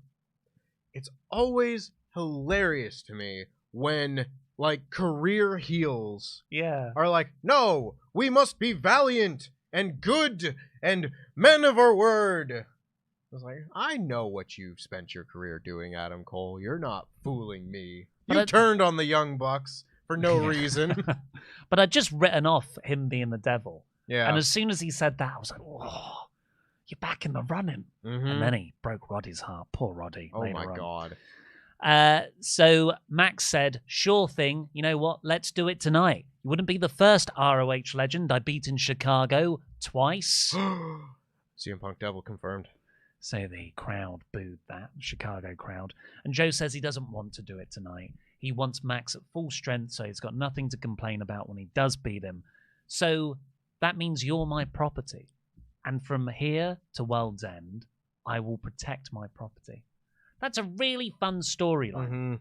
It's always hilarious to me when like career heels are like, no, we must be valiant and good and men of our word. I was like, I know what you've spent your career doing, Adam Cole. You're not fooling me. You turned on the Young Bucks for no reason. But I'd just written off him being the devil. Yeah. And as soon as he said that, I was like, oh, you're back in the running. And then he broke Roddy's heart. Poor Roddy. Oh, my God. So Max said, sure thing. You know what? Let's do it tonight. You wouldn't be the first ROH legend I beat in Chicago twice. CM Punk Devil confirmed. So the crowd booed that, Chicago crowd. And Joe says he doesn't want to do it tonight. He wants Max at full strength, so he's got nothing to complain about when he does beat him. So that means you're my property. And from here to World's End, I will protect my property. That's a really fun storyline.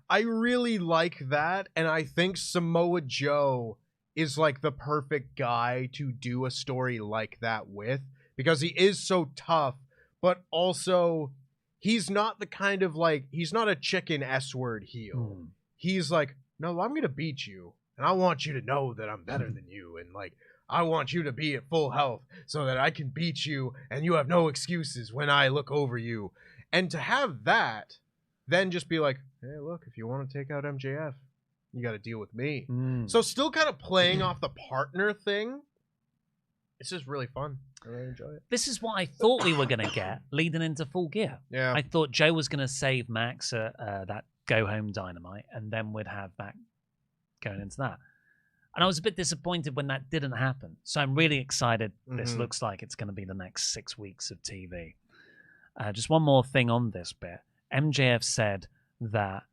I really like that, and I think Samoa Joe is like the perfect guy to do a story like that with, because he is so tough, but also he's not the kind of like, he's not a chicken S-word heel. He's like, no, I'm going to beat you, and I want you to know that I'm better than you, and like, I want you to be at full health so that I can beat you, and you have no excuses when I look over you. And to have that, then just be like, hey, look, if you want to take out MJF, you got to deal with me. So still kind of playing off the partner thing. It's just really fun. I really enjoy it. This is what I thought we were going to get leading into Full Gear. Yeah. I thought Joe was going to save Max at that Go Home Dynamite, and then we'd have that going into that. And I was a bit disappointed when that didn't happen. So I'm really excited. This looks like it's going to be the next 6 weeks of TV. Just one more thing on this bit. MJF said that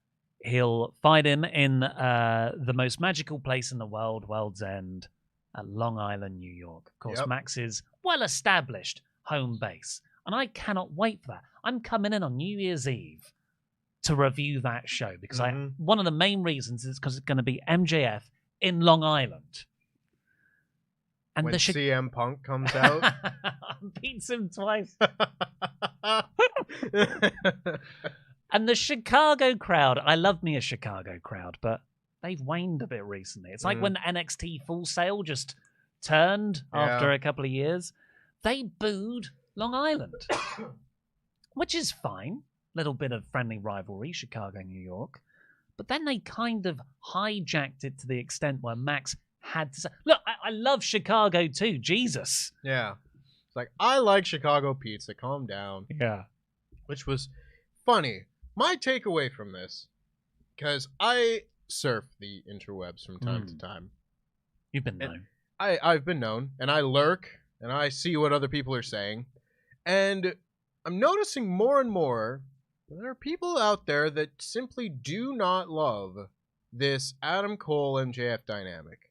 he'll fight him in the most magical place in the world, World's End, at Long Island, New York. Of course, Max's well-established home base. And I cannot wait for that. I'm coming in on New Year's Eve to review that show because one of the main reasons is because it's going to be MJF in Long Island. And when CM Punk comes out. Beats him twice. And the Chicago crowd, I love me a Chicago crowd, but they've waned a bit recently. It's like when NXT Full Sail just turned after a couple of years. They booed Long Island, which is fine. Little bit of friendly rivalry, Chicago, New York. But then they kind of hijacked it to the extent where Max had to say, look, I love Chicago too, Jesus. Yeah. It's like, I like Chicago pizza, calm down. Yeah. Which was funny. My takeaway from this, because I surf the interwebs from time to time. You've been known. I've been known, and I lurk, and I see what other people are saying. And I'm noticing more and more there are people out there that simply do not love this Adam Cole MJF dynamic.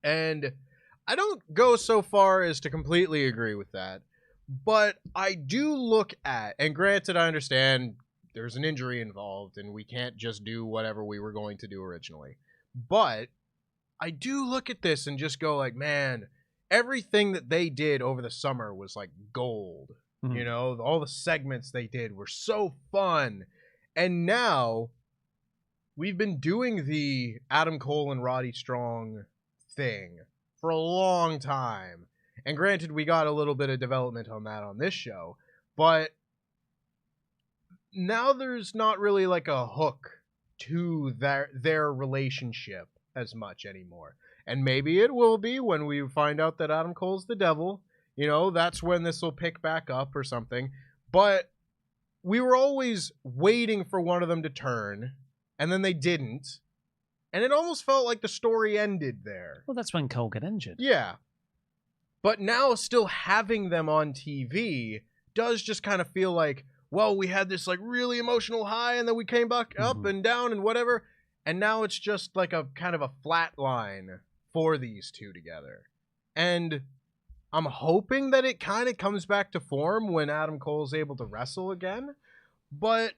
And I don't go so far as to completely agree with that, but I do look at, and granted I understand there's an injury involved and we can't just do whatever we were going to do originally, But I do look at this and just go like, man, everything that they did over the summer was like gold. Mhm. You know, all the segments they did were so fun. And now we've been doing the Adam Cole and Roddy Strong thing for a long time. And granted, we got a little bit of development on that on this show, but now there's not really like a hook to their relationship as much anymore. And maybe it will be when we find out that Adam Cole's the devil. You know, that's when this will pick back up or something. But we were always waiting for one of them to turn, and then they didn't. And it almost felt like the story ended there. Well, that's when Cole got injured. Yeah. But now still having them on TV does just kind of feel like, well, we had this like really emotional high and then we came back up and down and whatever. And now it's just like a kind of a flat line for these two together. And I'm hoping that it kind of comes back to form when Adam Cole's able to wrestle again. But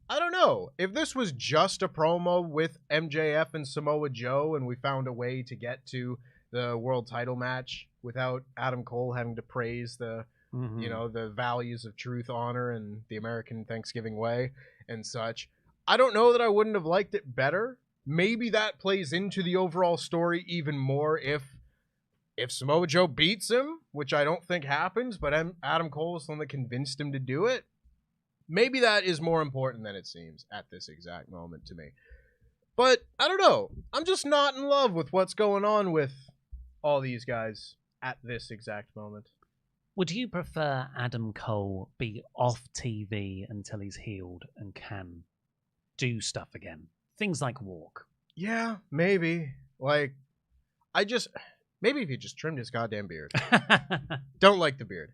I don't know. If this was just a promo with MJF and Samoa Joe and we found a way to get to the world title match without Adam Cole having to praise the, you know, the values of truth, honor, and the American Thanksgiving way and such, I don't know that I wouldn't have liked it better. Maybe that plays into the overall story even more if Samoa Joe beats him, which I don't think happens, but Adam Cole is the one that convinced him to do it. Maybe that is more important than it seems at this exact moment to me. But I don't know. I'm just not in love with what's going on with all these guys at this exact moment. Would you prefer Adam Cole be off TV until he's healed and can do stuff again? Things like walk. Yeah, maybe. Like, maybe if he just trimmed his goddamn beard. Don't like the beard.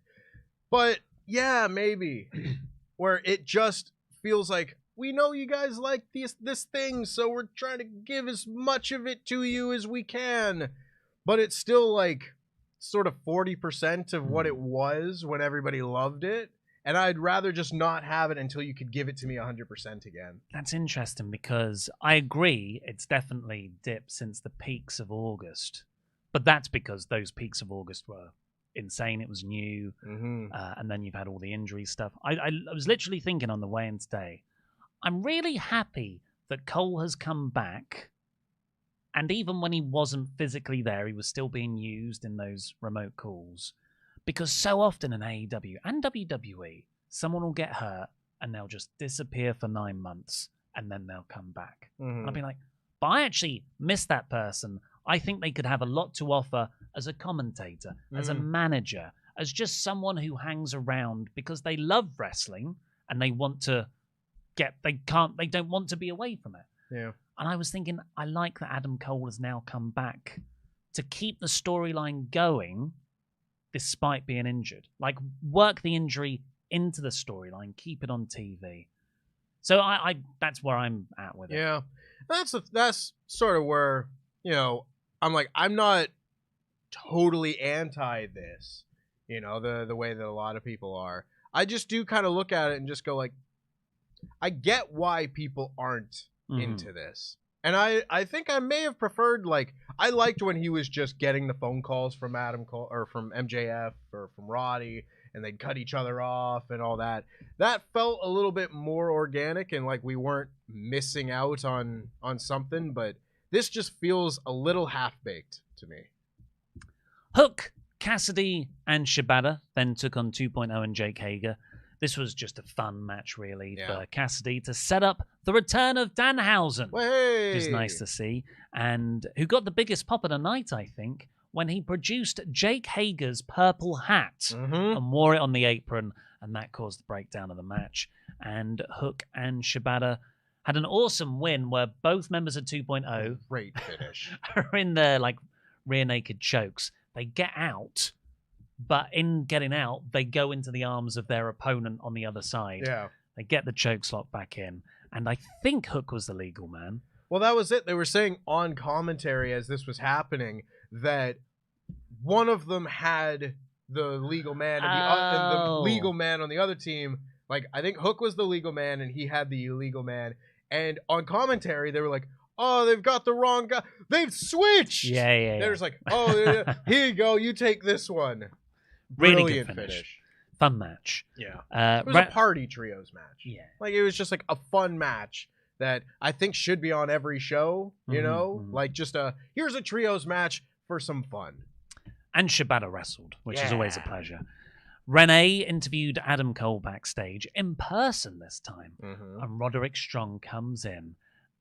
But yeah, maybe. Where it just feels like, we know you guys like this thing, so we're trying to give as much of it to you as we can. But it's still like sort of 40% of what it was when everybody loved it. And I'd rather just not have it until you could give it to me 100% again. That's interesting because I agree it's definitely dipped since the peaks of August. But that's because those peaks of August were insane. It was new. And then you've had all the injury stuff. I was literally thinking on the way in today, I'm really happy that Cole has come back. And even when he wasn't physically there, he was still being used in those remote calls. Because so often in AEW and WWE, someone will get hurt and they'll just disappear for 9 months and then they'll come back. And I'll be like, but I actually miss that person. I think they could have a lot to offer as a commentator, as a manager, as just someone who hangs around because they love wrestling and they want to they don't want to be away from it. Yeah. And I was thinking, I like that Adam Cole has now come back to keep the storyline going despite being injured. Like, work the injury into the storyline, keep it on TV. So I that's where I'm at with it. Yeah. That's sort of where, you know, I'm like, I'm not totally anti this, you know, the way that a lot of people are. I just do kind of look at it and just go like, I get why people aren't into this. And I think I may have preferred, like, I liked when he was just getting the phone calls from Adam Cole or from MJF or from Roddy and they'd cut each other off and all that. That felt a little bit more organic and like we weren't missing out on something, but this just feels a little half-baked to me. Hook, Cassidy, and Shibata then took on 2.0 and Jake Hager. This was just a fun match, really, for Cassidy to set up the return of Danhausen, Hey! which is nice to see, and who got the biggest pop of the night, I think, when he produced Jake Hager's purple hat and wore it on the apron, and that caused the breakdown of the match. And Hook and Shibata had an awesome win where both members of 2.0 Great finish. are in their like rear naked chokes. They get out, but in getting out, they go into the arms of their opponent on the other side. Yeah. They get the choke slot back in. And I think Hook was the legal man. Well, that was it. They were saying on commentary as this was happening that one of them had the legal man and the legal man on the other team. Like, I think Hook was the legal man and he had the illegal man. And on commentary, they were like, oh, they've got the wrong guy. They've switched. Yeah. They're just like, oh, here you go. You take this one. Really Brilliant good finish. Fun match. Yeah. It was a party trios match. Yeah. Like, it was just like a fun match that I think should be on every show, you know? Like, just here's a trios match for some fun. And Shibata wrestled, which is always a pleasure. Renee interviewed Adam Cole backstage in person this time. And Roderick Strong comes in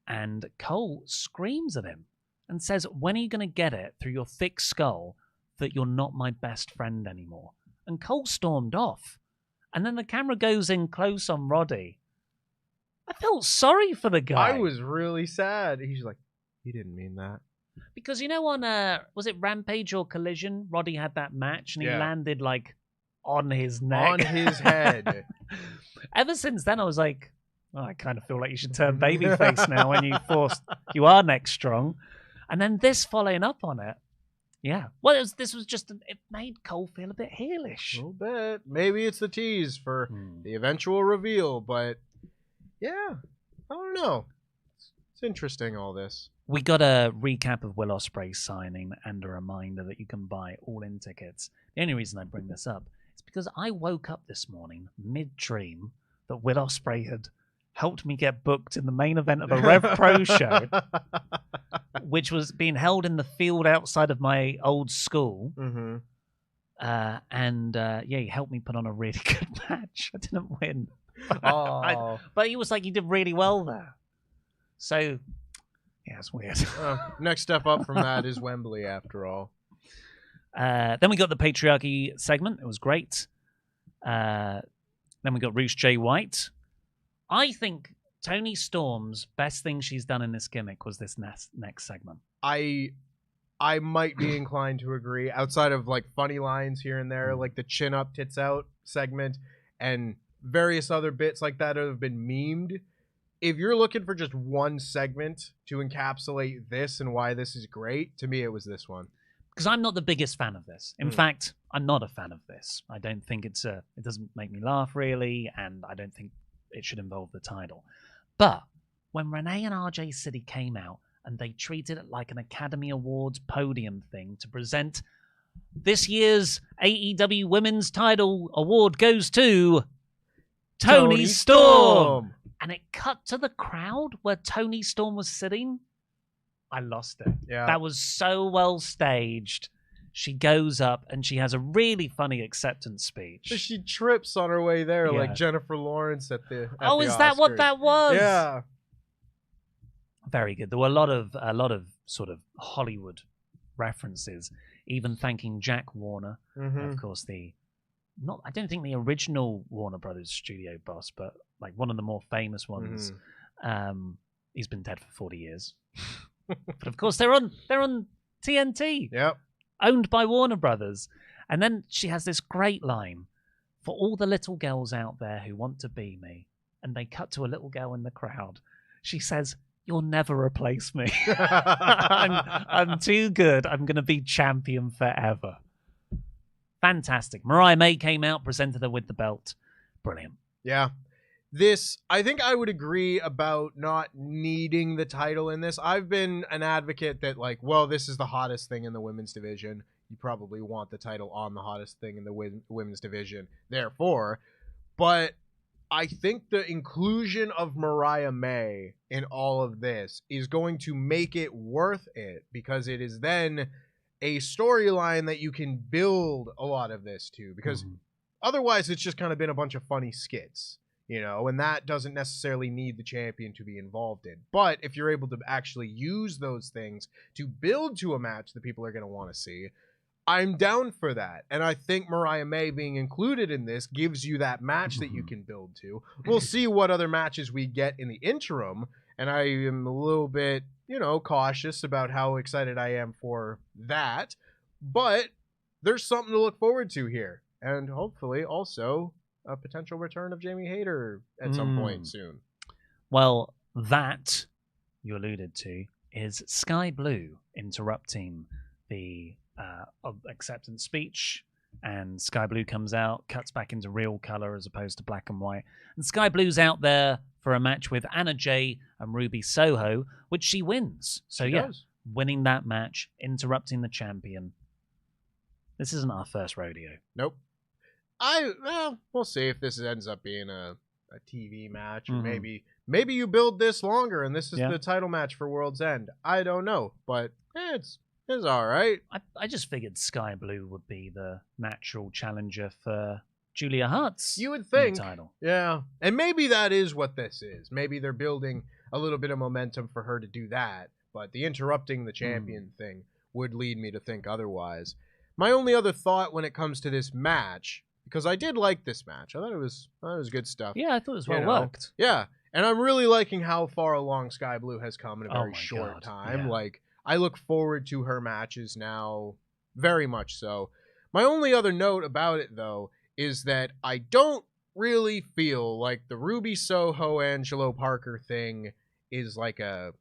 and Cole screams at him and says, when are you going to get it through your thick skull that you're not my best friend anymore? And Cole stormed off. And then the camera goes in close on Roddy. I felt sorry for the guy. I was really sad. He's like, he didn't mean that. Because, you know, on, was it Rampage or Collision? Roddy had that match and he landed, like, on his neck. On his head. Ever since then, I was like, oh, I kind of feel like you should turn babyface now when you are neck strong. And then this following up on it. Yeah. Well, this was just, it made Cole feel a bit heelish. A little bit. Maybe it's the tease for the eventual reveal, but yeah, I don't know. It's interesting, all this. We got a recap of Will Ospreay's signing and a reminder that you can buy all-in tickets. The only reason I bring this up is because I woke up this morning mid-dream that Will Ospreay had helped me get booked in the main event of a Rev Pro show, which was being held in the field outside of my old school. He helped me put on a really good match. I didn't win. But he was like, you did really well there. So, yeah, it's weird. Next step up from that is Wembley, after all. Then we got the Patriarchy segment. It was great. Then we got Roosh J. White. I think Toni Storm's best thing she's done in this gimmick was this next segment. I might be inclined to agree. Outside of like funny lines here and there, like the chin up, tits out segment, and various other bits like that have been memed. If you're looking for just one segment to encapsulate this and why this is great, to me it was this one. Because I'm not the biggest fan of this. In fact, I'm not a fan of this. I don't think it doesn't make me laugh really, and I don't think it should involve the title. But when Renee and RJ City came out and they treated it like an Academy Awards podium thing to present this year's AEW Women's Title Award goes to Toni Storm. And it cut to the crowd where Toni Storm was sitting. I lost it. Yeah. That was so well staged. She goes up and she has a really funny acceptance speech. She trips on her way there, like Jennifer Lawrence at the. Is that what that was? Yeah. Very good. There were a lot of sort of Hollywood references, even thanking Jack Warner, of course I don't think the original Warner Brothers studio boss, but like one of the more famous ones. He's been dead for 40 years. But of course they're on TNT. Yep. Owned by Warner Brothers. And then she has this great line for all the little girls out there who want to be me. And they cut to a little girl in the crowd. She says, "You'll never replace me. I'm too good. I'm going to be champion forever." Fantastic. Mariah May came out, presented her with the belt. Brilliant. Yeah. I think I would agree about not needing the title in this. I've been an advocate that, like, well, this is the hottest thing in the women's division. You probably want the title on the hottest thing in the women's division, therefore. But I think the inclusion of Mariah May in all of this is going to make it worth it, because it is then a storyline that you can build a lot of this to, because otherwise it's just kind of been a bunch of funny skits. You know, and that doesn't necessarily need the champion to be involved in. But if you're able to actually use those things to build to a match that people are going to want to see, I'm down for that. And I think Mariah May being included in this gives you that match that you can build to. We'll see what other matches we get in the interim. And I am a little bit, cautious about how excited I am for that. But there's something to look forward to here. And hopefully also a potential return of Jamie Hayter at some point soon. Well, that you alluded to is Skye Blue interrupting the acceptance speech And Sky Blue comes out, cuts back into real color as opposed to black and white. And Sky Blue's out there for a match with Anna Jay and Ruby Soho, which she wins. So She does. winning that match, interrupting the champion. This isn't our first rodeo. Nope. We'll see if this ends up being a TV match, or maybe you build this longer and this is the title match for World's End. I don't know, but it's all right. I just figured Sky Blue would be the natural challenger for Julia Hart's You would think. title. Yeah, and maybe that is what this is. Maybe they're building a little bit of momentum for her to do that, but the interrupting the champion thing would lead me to think otherwise. My only other thought when it comes to this match, because I did like this match. I thought it was good stuff. Yeah, I thought it was well worked. Yeah, and I'm really liking how far along Sky Blue has come in a very short time. Yeah. Like, I look forward to her matches now, very much so. My only other note about it, though, is that I don't really feel like the Ruby Soho Angelo Parker thing is like a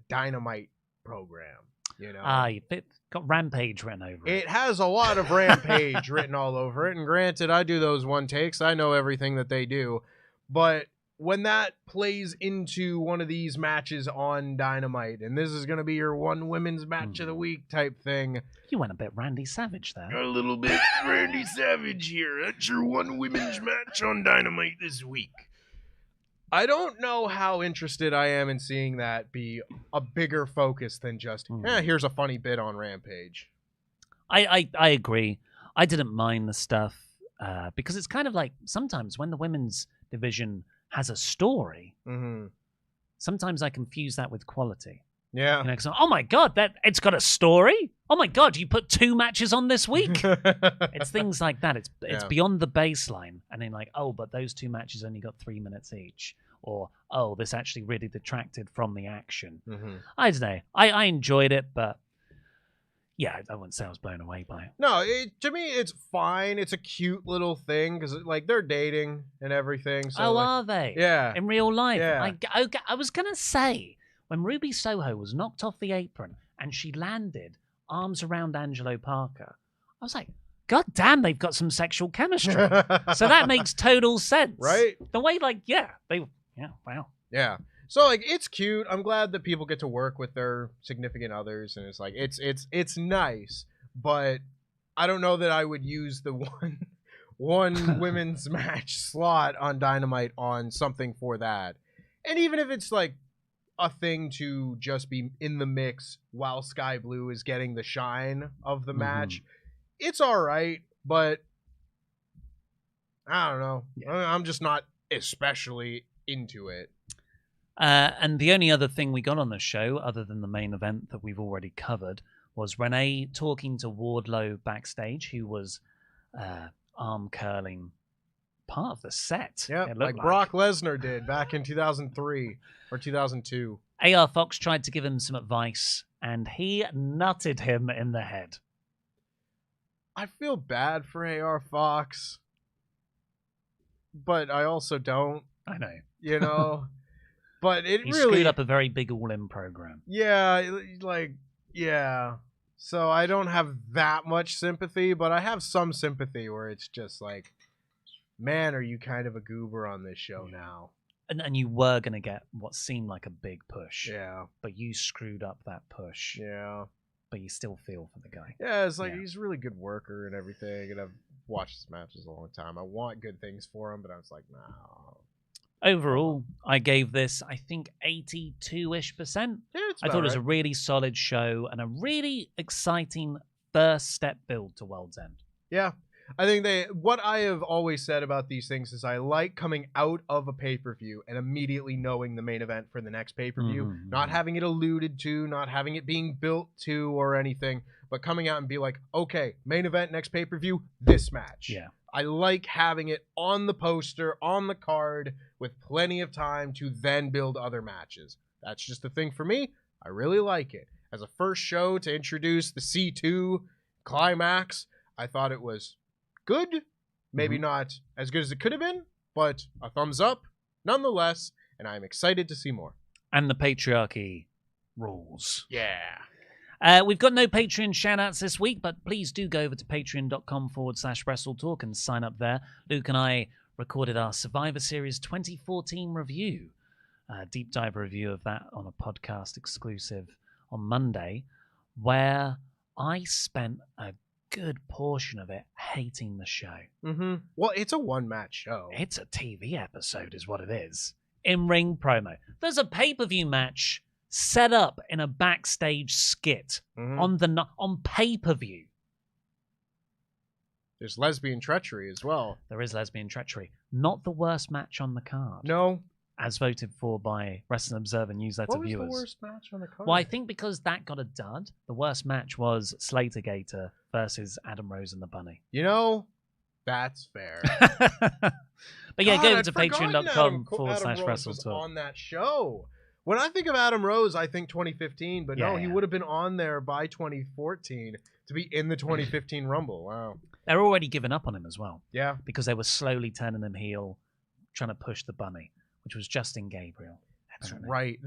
Dynamite program. You know, It got Rampage written over it. It has a lot of Rampage written all over it, and granted, I do those one takes. I know everything that they do, but when that plays into one of these matches on Dynamite, and this is going to be your one women's match of the week type thing. You went a bit Randy Savage there. A little bit Randy Savage here. That's your one women's match on Dynamite this week. I don't know how interested I am in seeing that be a bigger focus than just, here's a funny bit on Rampage. I agree. I didn't mind the stuff because it's kind of like sometimes when the women's division has a story, sometimes I confuse that with quality. Yeah. You know, 'cause, oh my God, it's got a story. Oh my God, you put 2 matches on this week. It's things like that. It's beyond the baseline. And then like, oh, but those 2 matches only got 3 minutes each. Or, oh, this actually really detracted from the action. I don't know. I enjoyed it, but yeah, I wouldn't say I was blown away by it. No, to me, it's fine. It's a cute little thing because, like, they're dating and everything. So, are they? Yeah. In real life? Yeah. I was going to say, when Ruby Soho was knocked off the apron and she landed arms around Angelo Parker, I was like, God damn, they've got some sexual chemistry. So that makes total sense. Right? The way, like, wow. Yeah. So, like, it's cute. I'm glad that people get to work with their significant others, and it's like it's nice, but I don't know that I would use the one women's match slot on Dynamite on something for that. And even if it's like a thing to just be in the mix while Sky Blue is getting the shine of the match, it's all right, but I don't know. Yeah. I'm just not especially into it. And the only other thing we got on the show, other than the main event that we've already covered, was Renee talking to Wardlow backstage, who was arm curling part of the set. Yeah, like Brock Lesnar did back in 2003 or 2002. AR Fox tried to give him some advice, and he nutted him in the head. I feel bad for AR Fox, but I also don't. I know. You know? But he really screwed up a very big all-in program. Yeah, yeah. So I don't have that much sympathy, but I have some sympathy where it's just like, man, are you kind of a goober on this show now? And you were going to get what seemed like a big push. Yeah. But you screwed up that push. Yeah. But you still feel for the guy. Yeah, it's like he's a really good worker and everything, and I've watched his matches a long time. I want good things for him, but I was like, no. Overall, I gave this, I think, 82-ish%. Yeah, I thought it was a really solid show and a really exciting first step build to World's End. Yeah. I think what I have always said about these things is I like coming out of a pay-per-view and immediately knowing the main event for the next pay-per-view, not having it alluded to, not having it being built to or anything, but coming out and be like, okay, main event, next pay-per-view, this match. Yeah. I like having it on the poster, on the card, with plenty of time to then build other matches. That's just the thing for me. I really like it. As a first show to introduce the C2 climax, I thought it was good. Maybe not as good as it could have been, but a thumbs up nonetheless, and I'm excited to see more. And the patriarchy rules. Yeah. We've got no Patreon shout-outs this week, but please do go over to patreon.com/WrestleTalk and sign up there. Luke and I recorded our Survivor Series 2014 review, deep dive review of that on a podcast exclusive on Monday, where I spent a good portion of it hating the show. Mm-hmm. Well, it's a one-match show. It's a TV episode is what it is. In-ring promo. There's a pay-per-view match set up in a backstage skit on pay-per-view. There's lesbian treachery as well. There is lesbian treachery. Not the worst match on the card. No. As voted for by Wrestling Observer newsletter viewers. What was the worst match on the card? Well, I think because that got a dud, the worst match was Slater Gator versus Adam Rose and the Bunny. You know, that's fair. But yeah, go to patreon.com/WrestleTalk. On that show. When I think of Adam Rose, I think 2015, but he would have been on there by 2014 to be in the 2015 Rumble. Wow. They're already giving up on him as well. Yeah. Because they were slowly turning him heel, trying to push the Bunny, which was Justin Gabriel. That's right.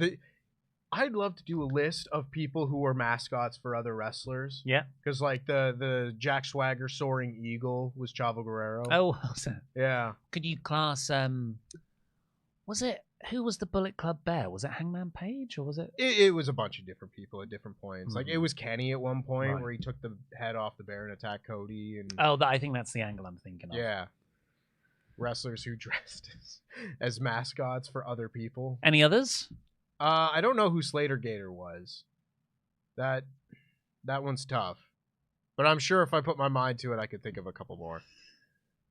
I'd love to do a list of people who were mascots for other wrestlers. Yeah. Because, like, the Jack Swagger Soaring Eagle was Chavo Guerrero. Oh, was it? Yeah. Could you class, who was the Bullet Club Bear? Was it Hangman Page, or was it? It was a bunch of different people at different points. Like, it was Kenny at one point where he took the head off the bear and attacked Cody. And I think that's the angle I'm thinking of. Yeah. Wrestlers who dressed as mascots for other people. Any others? I don't know who Slater Gator was. That one's tough. But I'm sure if I put my mind to it, I could think of a couple more.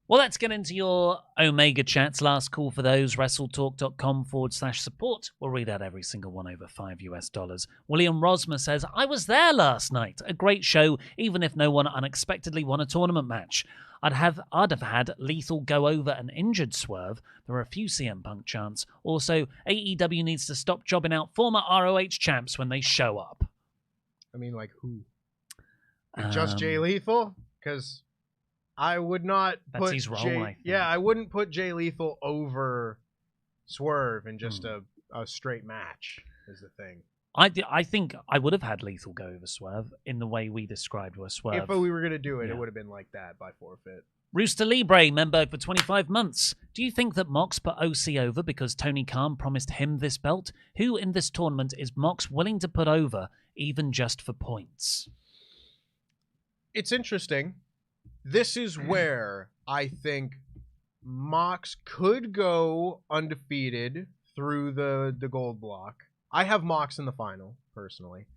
Well, let's get into your Omega chats. Last call for those, WrestleTalk.com/support. We'll read out every single one over $5. William Rosmer says, I was there last night. A great show, even if no one unexpectedly won a tournament match. I'd have had Lethal go over an injured Swerve. There were a few CM Punk chants. Also, AEW needs to stop jobbing out former ROH champs when they show up. I mean, like who? Just Jay Lethal? Because I would not put his role, I wouldn't put Jay Lethal over Swerve in just a straight match is the thing. I think I would have had Lethal go over Swerve in the way we described where Swerve. If we were going to do it, it would have been like that by forfeit. Rooster Libre, member for 25 months. Do you think that Mox put OC over because Tony Khan promised him this belt? Who in this tournament is Mox willing to put over, even just for points? It's interesting. This is where I think Mox could go undefeated through the gold block. I have Mox in the final, personally.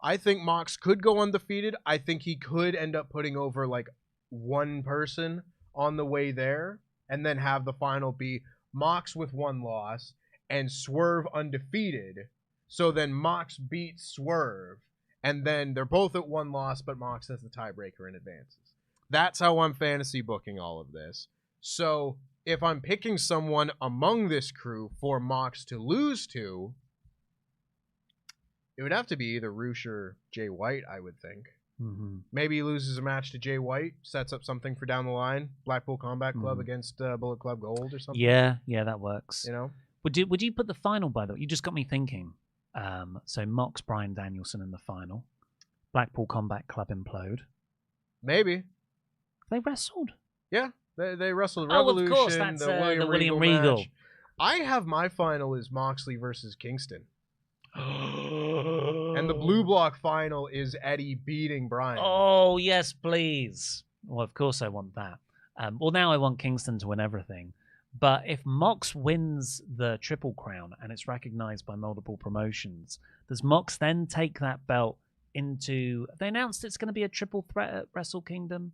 I think Mox could go undefeated. I think he could end up putting over like one person on the way there and then have the final be Mox with one loss and Swerve undefeated. So then Mox beats Swerve and then they're both at one loss, but Mox has the tiebreaker and advances. That's how I'm fantasy booking all of this. So if I'm picking someone among this crew for Mox to lose to, it would have to be either Roosh or Jay White, I would think. Mm-hmm. Maybe he loses a match to Jay White, sets up something for down the line. Blackpool Combat Club against Bullet Club Gold or something. Yeah, that works. You know, would you put the final, by the way? You just got me thinking. So Mox, Bryan Danielson in the final. Blackpool Combat Club implode. Maybe. They wrestled. Yeah, they wrestled Revolution. Of course, that's the William Regal. Match. I have my final is Moxley versus Kingston. And the blue block final is Eddie beating Bryan. Oh, yes, please. Well, of course I want that. Well, now I want Kingston to win everything. But if Mox wins the Triple Crown and it's recognized by multiple promotions, does Mox then take that belt into... They announced it's going to be a triple threat at Wrestle Kingdom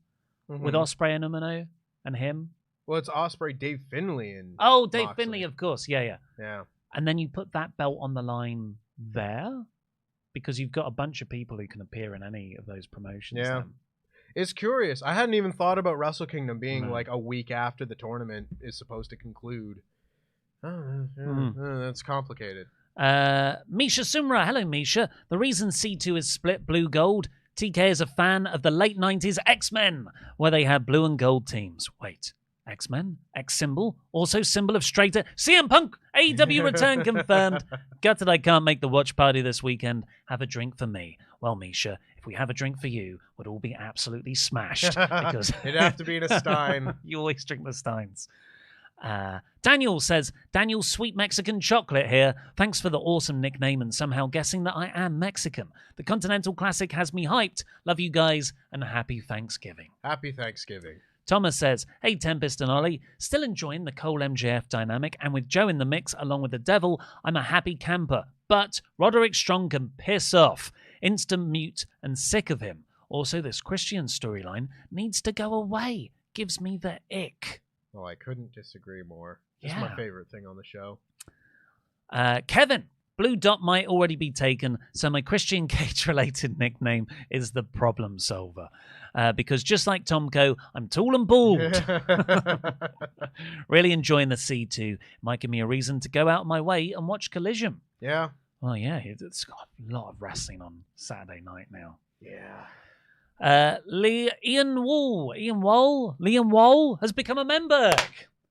with Ospreay and Umino and him. Well, it's Ospreay, Dave Finlay, and Dave Moxley. Finlay, of course. Yeah. And then you put that belt on the line there because you've got a bunch of people who can appear in any of those promotions. Yeah. Then. It's curious. I hadn't even thought about Wrestle Kingdom being like a week after the tournament is supposed to conclude. That's complicated. Misha Sumra. Hello, Misha. The reason C2 is split blue-gold, TK is a fan of the late 90s X-Men, where they had blue and gold teams. Wait, X-Men, X-Symbol, also symbol of straighter. CM Punk, AEW return confirmed. Gutted I can't make the watch party this weekend. Have a drink for me. Well, Misha, if we have a drink for you, we'd all be absolutely smashed. Because it'd have to be in a Stein. You always drink the Steins. Daniel says, Daniel Sweet Mexican Chocolate here. Thanks for the awesome nickname and somehow guessing that I am Mexican. The Continental Classic has me hyped. Love you guys and happy Thanksgiving. Happy Thanksgiving. Thomas says, hey, Tempest and Ollie, still enjoying the Cole MJF dynamic, and with Joe in the mix along with the Devil, I'm a happy camper. But Roderick Strong can piss off. Instant mute and sick of him. Also, this Christian storyline needs to go away. Gives me the ick. Well, I couldn't disagree more. It's my favorite thing on the show. Kevin, Blue Dot might already be taken, so my Christian Cage-related nickname is the Problem Solver. Because just like Tomko, I'm tall and bald. Really enjoying the C2. Might give me a reason to go out of my way and watch Collision. Yeah. Well, yeah, it's got a lot of wrestling on Saturday night now. Yeah. Liam Wall has become a member.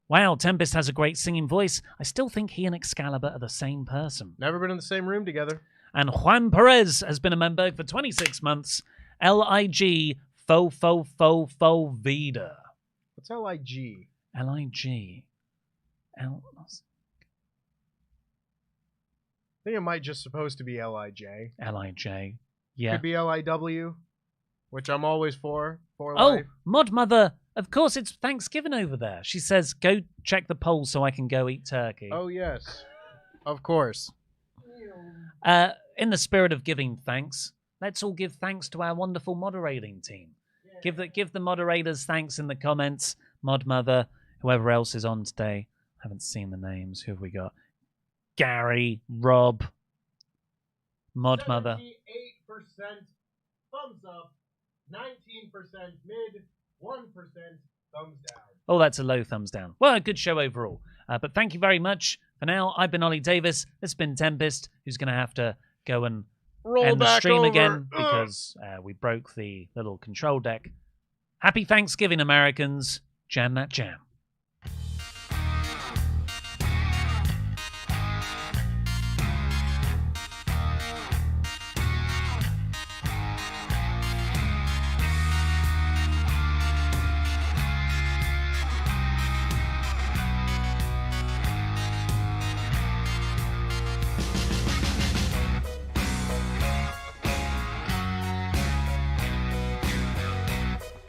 Wow, Tempest has a great singing voice. I still think he and Excalibur are the same person. Never been in the same room together. And Juan Perez has been a member for 26 months. LIG Fo Vida. What's LIG? LIG. I think it might just supposed to be LIJ. LIJ. Yeah. Could be LIW, which I'm always for Oh, life. Mod Mother. Of course, it's Thanksgiving over there. She says, go check the polls so I can go eat turkey. Oh, yes. Of course. In the spirit of giving thanks, let's all give thanks to our wonderful moderating team. Yeah. Give the moderators thanks in the comments. Mod Mother, whoever else is on today. I haven't seen the names. Who have we got? Gary, Rob, Mod Mother. 78% thumbs up, 19% mid, 1% thumbs down. Oh, that's a low thumbs down. Well, a good show overall. But thank you very much. For now, I've been Ollie Davis. This has been Tempest, who's going to have to go and end the stream again because we broke the little control deck. Happy Thanksgiving, Americans. Jam that jam.